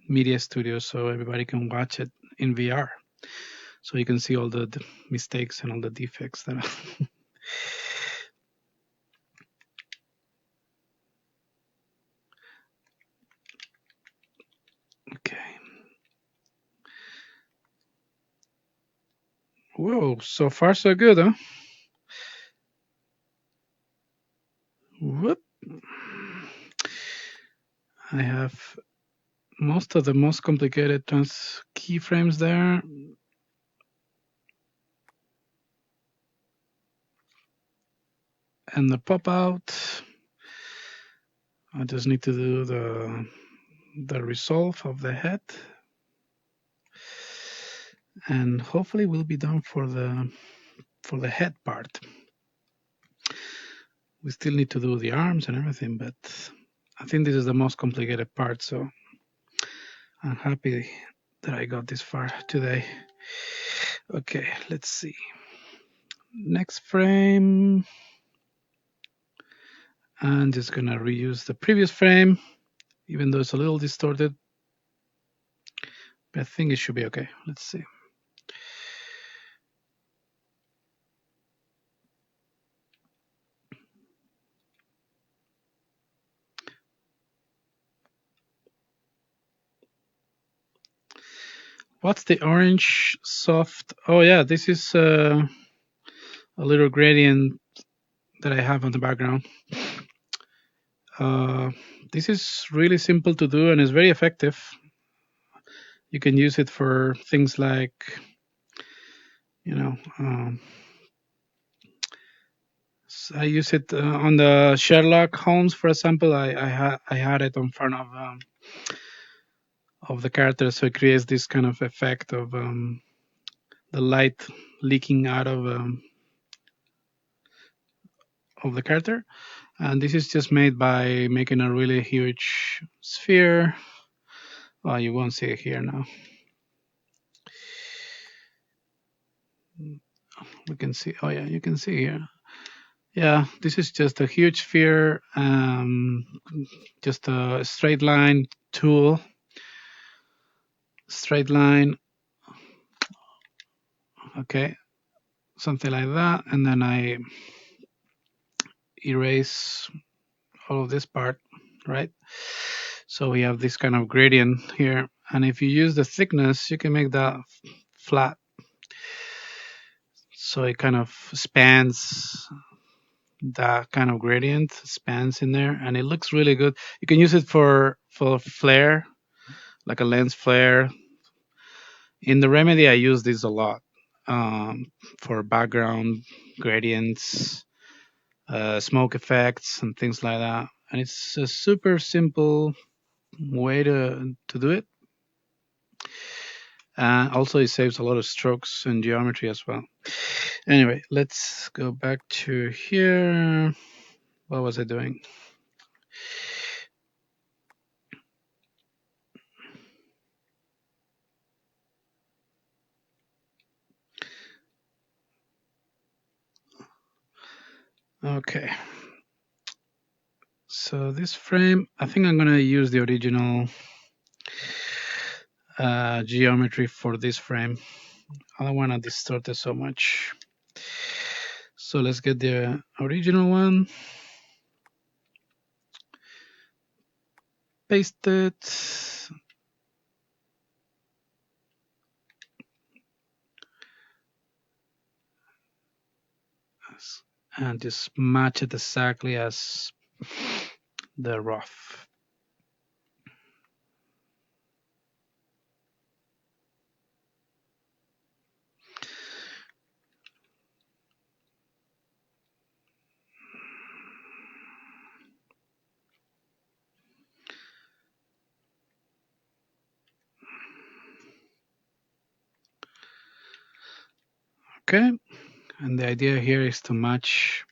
Media Studio so everybody can watch it in VR. So you can see all the mistakes and all the defects that Okay. Whoa, so far so good, huh? Whoop. I have most of the most complicated keyframes there. And the pop out, I just need to do the resolve of the head, and hopefully we'll be done for the head part. We still need to do the arms and everything, but I think this is the most complicated part, so I'm happy that I got this far today. Okay, let's see. Next frame. I'm just gonna reuse the previous frame, even though it's a little distorted. I think it should be okay. Let's see. What's the orange soft? Oh yeah, this is a little gradient that I have on the background. Uh, this is really simple to do and it's very effective. You can use it for things like, you know, I use it on the Sherlock Holmes, for example. I had it in front of the character, so it creates this kind of effect of the light leaking out of the character. And this is just made by making a really huge sphere. Well, you won't see it here now. We can see. Oh yeah, you can see here. Yeah, this is just a huge sphere, just a straight line tool, straight line. Okay, something like that, and then I erase all of this part, right? So we have this kind of gradient here, and if you use the thickness, you can make that flat, so it kind of spans that kind of gradient spans in there, and it looks really good. You can use it for flare, like a lens flare. In the Remedy, I use this a lot for background gradients, smoke effects, and things like that. And it's a super simple way to do it. Also, it saves a lot of strokes and geometry as well. Anyway, let's go back to here. What was I doing? Okay. So this frame, I think I'm gonna use the original geometry for this frame. I don't want to distort it so much. So let's get the original one. Paste it. And just match it exactly as the rough. Okay, and the idea here is to match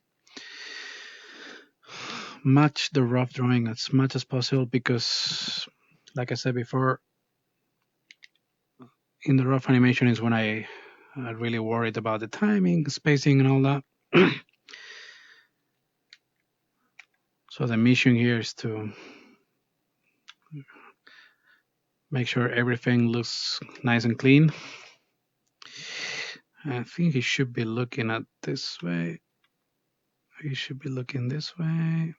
the rough drawing as much as possible, because like I said before, in the rough animation is when I really worried about the timing, spacing, and all that. So the mission here is to make sure everything looks nice and clean. I think he should be looking at this way. He should be looking this way.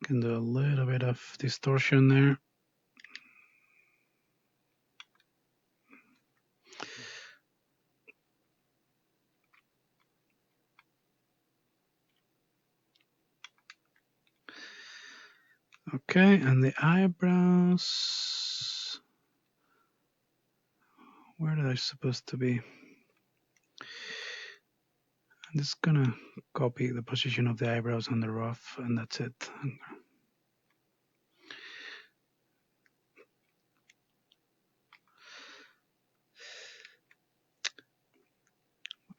Can do a little bit of distortion there. Okay, and the eyebrows. Where are they supposed to be? I'm just gonna copy the position of the eyebrows on the rough, and that's it.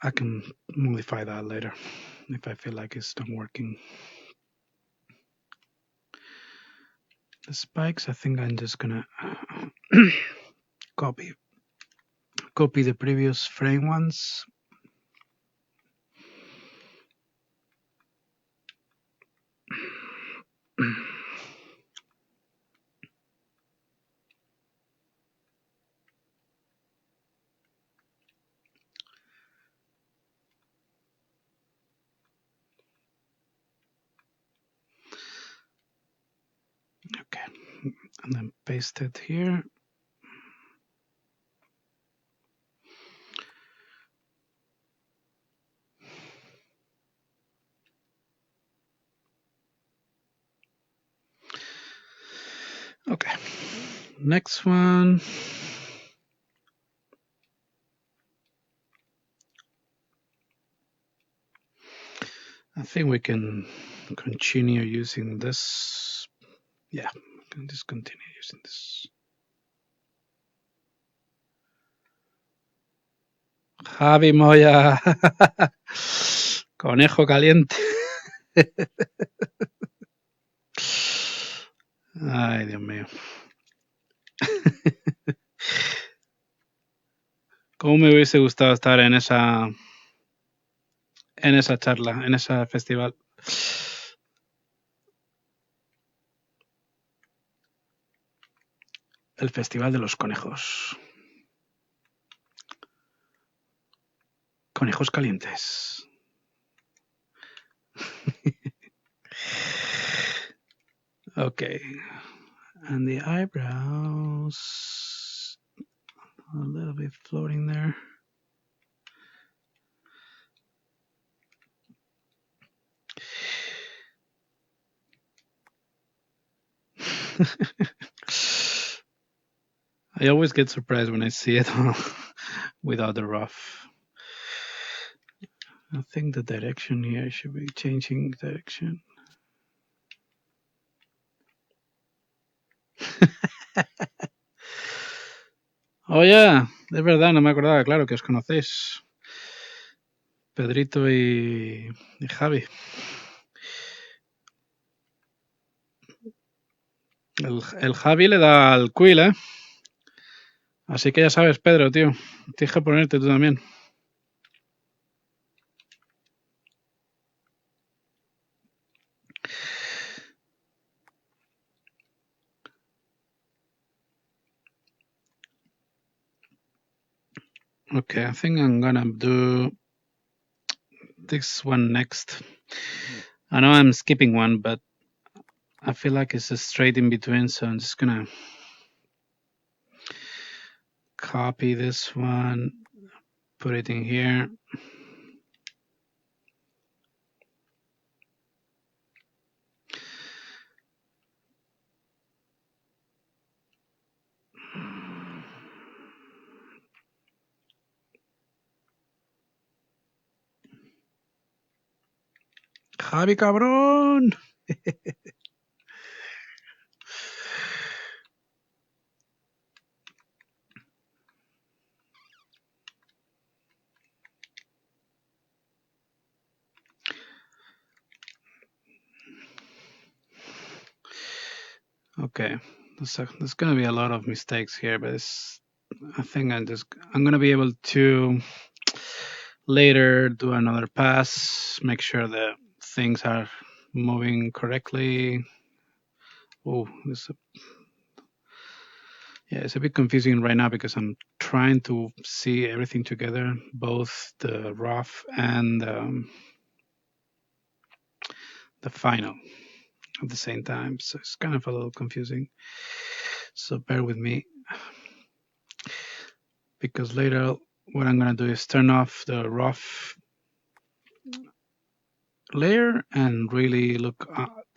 I can modify that later if I feel like it's not working. The spikes, I think I'm just gonna copy the previous frame ones. Okay, and then paste it here. Okay, next one. I think we can continue using this. Yeah, we can just continue using this. Javi Moya. Conejo caliente. Ay, Dios mío. ¿Cómo me hubiese gustado estar en esa charla, en ese festival? El Festival de los Conejos. Conejos calientes. Okay. And the eyebrows. A little bit floating there. I always get surprised when I see it without the rough. I think the direction here should be changing direction. Oh, yeah, es verdad, no me acordaba, claro que os conocéis. Pedrito y Javi. El Javi le da al Quill, ¿eh? Así que ya sabes, Pedro, tío. Tienes que ponerte tú también. Okay, I think I'm gonna do this one next. I know I'm skipping one, but I feel like it's a straight in between, so I'm just gonna copy this one, put it in here. Javi cabrón. Okay, there's gonna be a lot of mistakes here, but I think I'm gonna be able to later do another pass, make sure that things are moving correctly. Oh, it's a bit confusing right now because I'm trying to see everything together, both the rough and the final at the same time. So it's kind of a little confusing. So bear with me, because later what I'm gonna do is turn off the rough layer and really look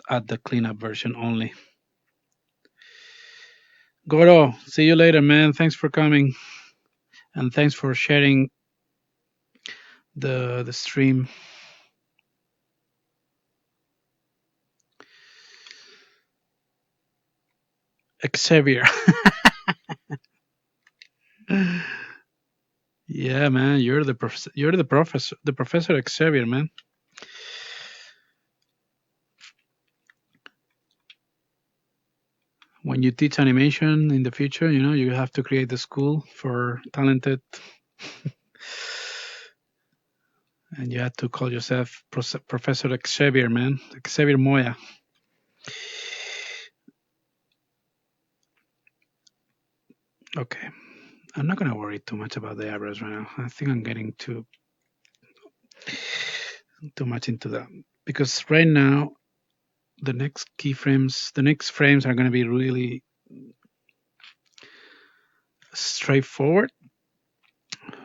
at the cleanup version only. Goro, see you later, man. Thanks for coming, and thanks for sharing the stream. Xavier. Yeah, man, you're the professor Xavier, man. When you teach animation in the future, you have to create the school for talented, and you have to call yourself Professor Xavier, man. Xavier Moya. Okay, I'm not gonna worry too much about the eyebrows right now. I think I'm getting too much into that because right now the next frames are gonna be really straightforward.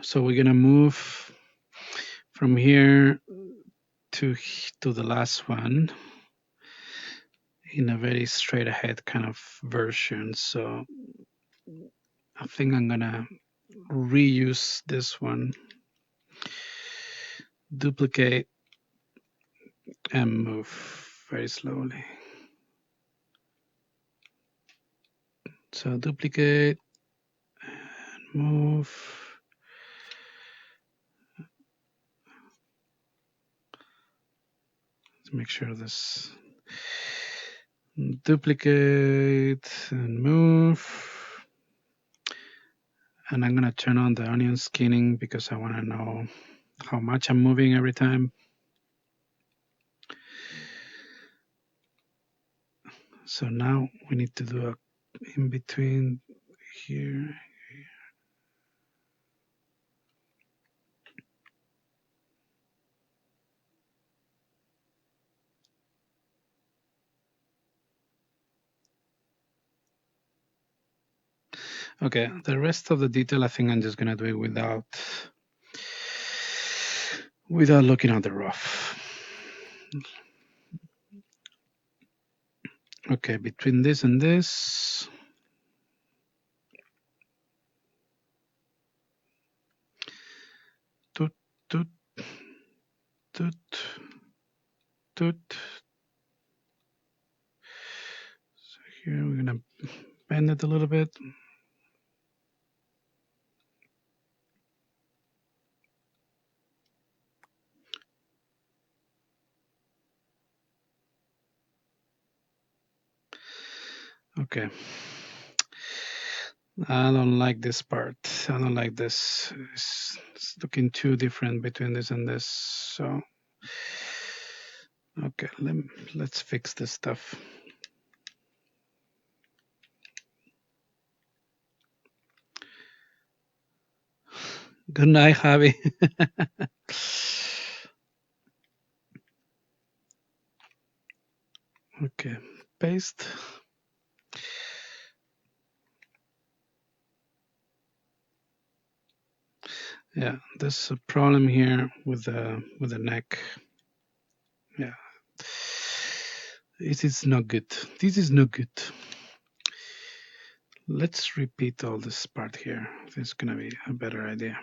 So we're gonna move from here to the last one in a very straight ahead kind of version. So I think I'm gonna reuse this one, duplicate, and move very slowly. So duplicate and move. Let's make sure this duplicate and move. And I'm gonna turn on the onion skinning because I wanna know how much I'm moving every time. So now we need to do a in between here. Okay, the rest of the detail I think I'm just gonna do it without looking at the rough. Okay, between this and this, toot, toot, toot, toot. So here we're gonna bend it a little bit. Okay. I don't like this part. I don't like this. It's looking too different between this and this. So, okay, let's fix this stuff. Good night, Javi. Okay, paste. Yeah, there's a problem here with the neck. Yeah, this is not good. This is not good. Let's repeat all this part here. This is gonna be a better idea.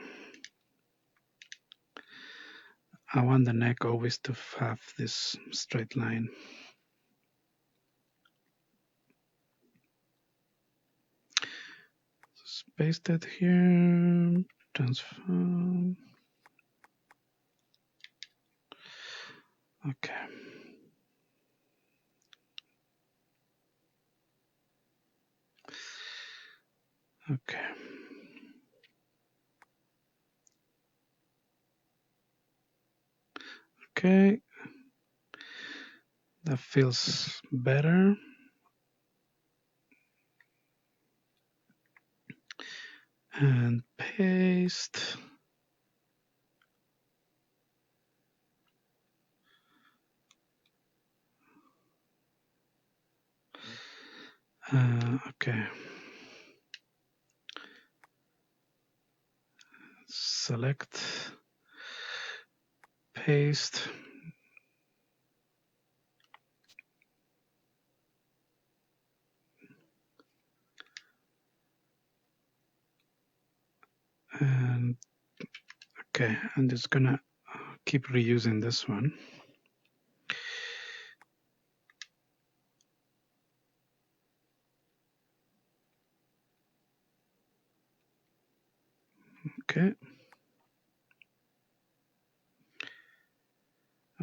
I want the neck always to have this straight line. Just paste it here. Transform. Okay. Okay. Okay. That feels better. And paste. Okay. Select. Paste. And okay, I'm just gonna keep reusing this one. Okay.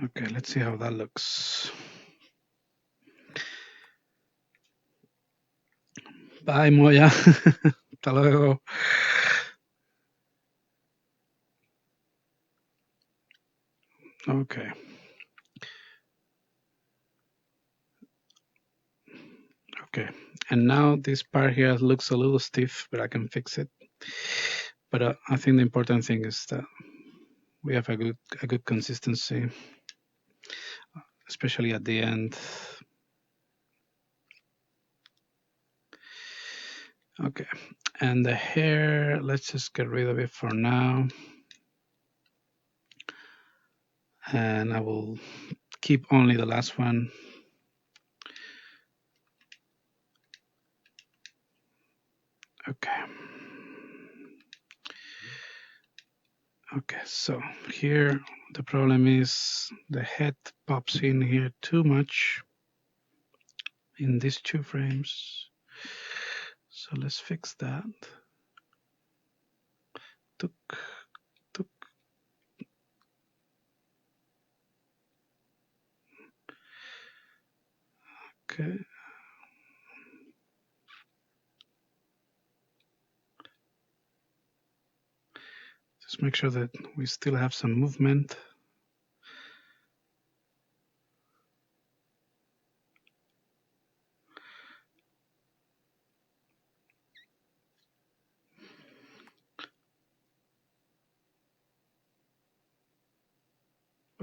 Okay, let's see how that looks. Bye, Moya. Hasta luego. Okay. Okay, and now this part here looks a little stiff, but I can fix it. But I think the important thing is that we have a good consistency, especially at the end. Okay, and the hair, let's just get rid of it for now. And I will keep only the last one. Okay. Okay, so here the problem is the head pops in here too much in these two frames. So let's fix that. Tuk, tuk. Okay. Just make sure that we still have some movement.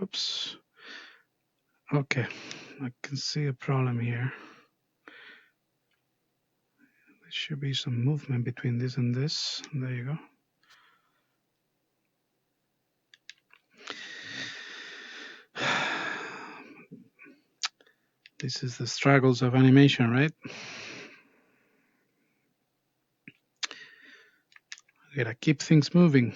Oops. Okay, I can see a problem here. There should be some movement between this and this. There you go. This is the struggles of animation, right? I gotta keep things moving.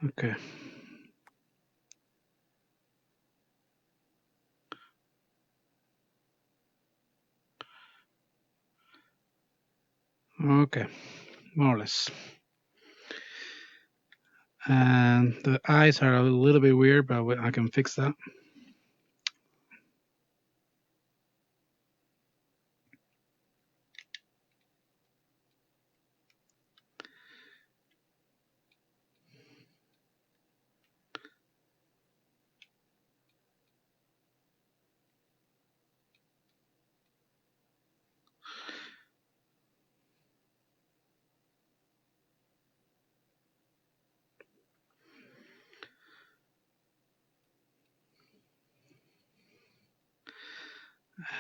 Okay. Okay, more or less. And the eyes are a little bit weird, but I can fix that.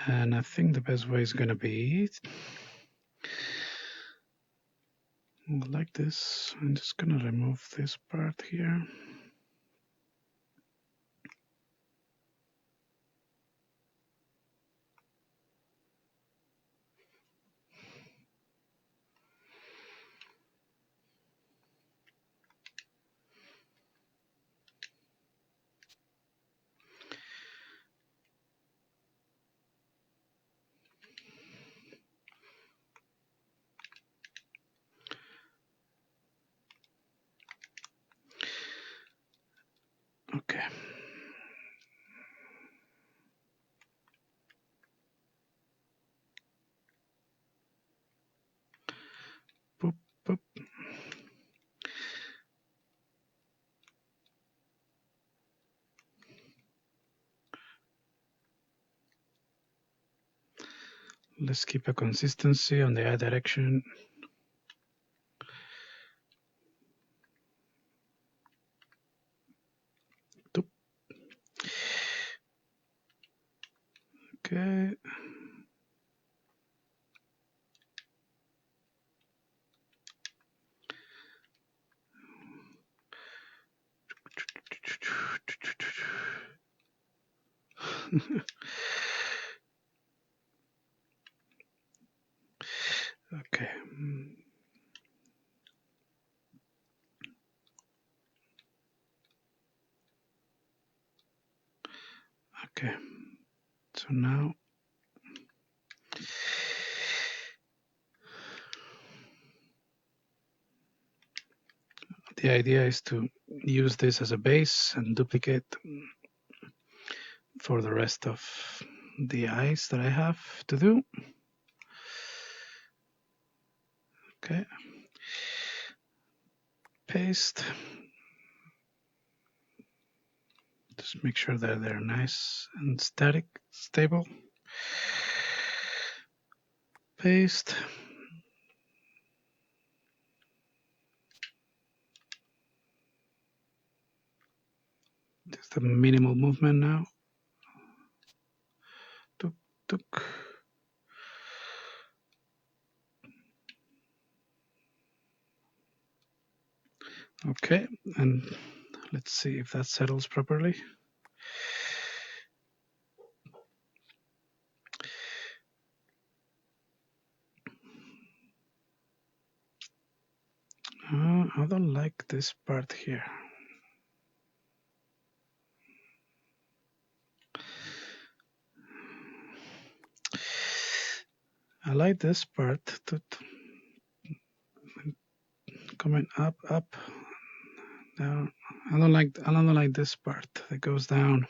And I think the best way is going to be like this. I'm just going to remove this part here. Okay. Boop, boop. Let's keep a consistency on the eye direction. Doop. Okay. Okay. Okay. So now the idea is to use this as a base and duplicate for the rest of the eyes that I have to do. Okay. Paste. Just make sure that they're nice and static, stable. Paste. Just a minimal movement now. Tuk, tuk. Okay, and let's see if that settles properly. I don't like this part here. I like this part coming up, down. I don't like this part that goes down.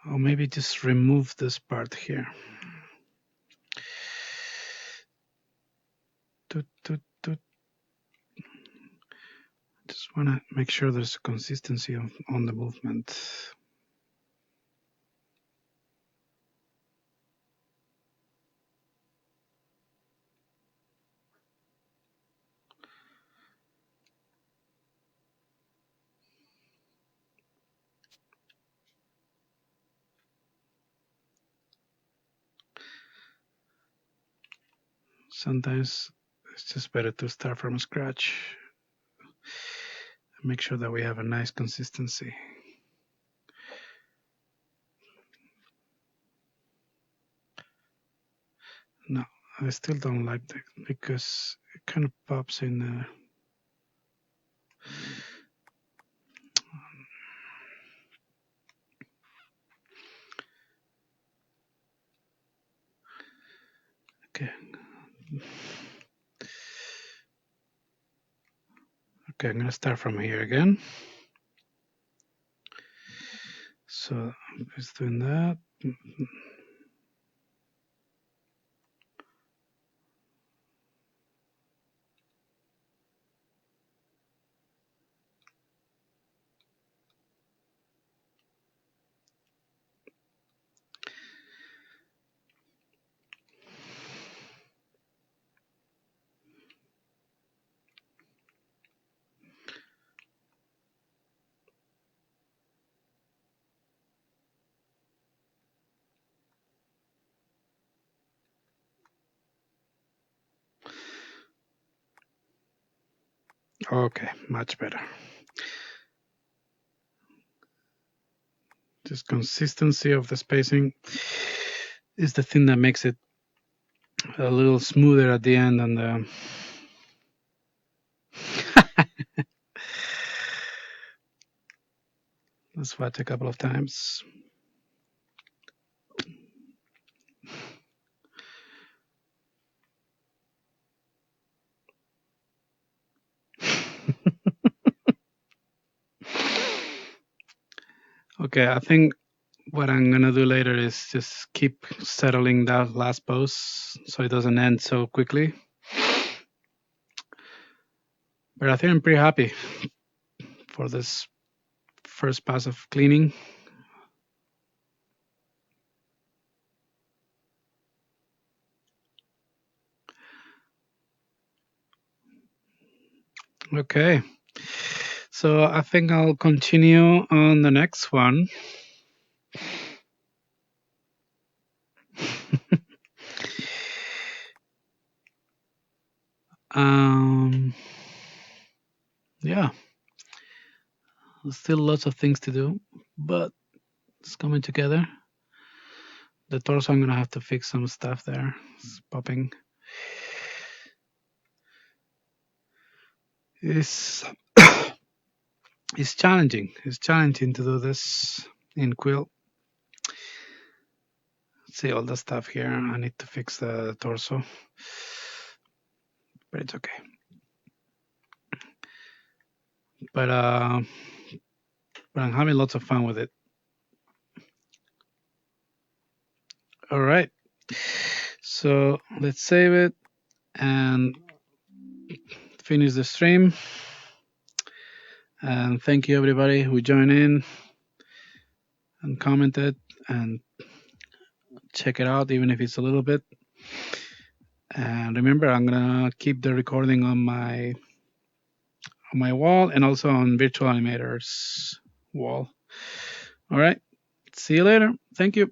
Or maybe just remove this part here. Just want to make sure there's a consistency on the movement. Sometimes it's just better to start from scratch and make sure that we have a nice consistency. No, I still don't like that because it kind of pops in there. Okay. Okay, I'm going to start from here again. So I'm just doing that. Okay, much better. Just consistency of the spacing is the thing that makes it a little smoother at the end on the let's watch a couple of times. Okay, I think what I'm gonna do later is just keep settling that last pose so it doesn't end so quickly. But I think I'm pretty happy for this first pass of cleaning. Okay, so I think I'll continue on the next one. Yeah, there's still lots of things to do, but it's coming together. The torso, I'm gonna have to fix some stuff there. It's popping. It's it's challenging. It's challenging to do this in Quill. See all the stuff here. I need to fix the torso, but it's okay. But I'm having lots of fun with it. All right. So let's save it and finish the stream. And thank you everybody who joined in and commented and check it out, even if it's a little bit. And remember, I'm gonna keep the recording on my wall and also on Virtual Animator's wall. All right. See you later. Thank you.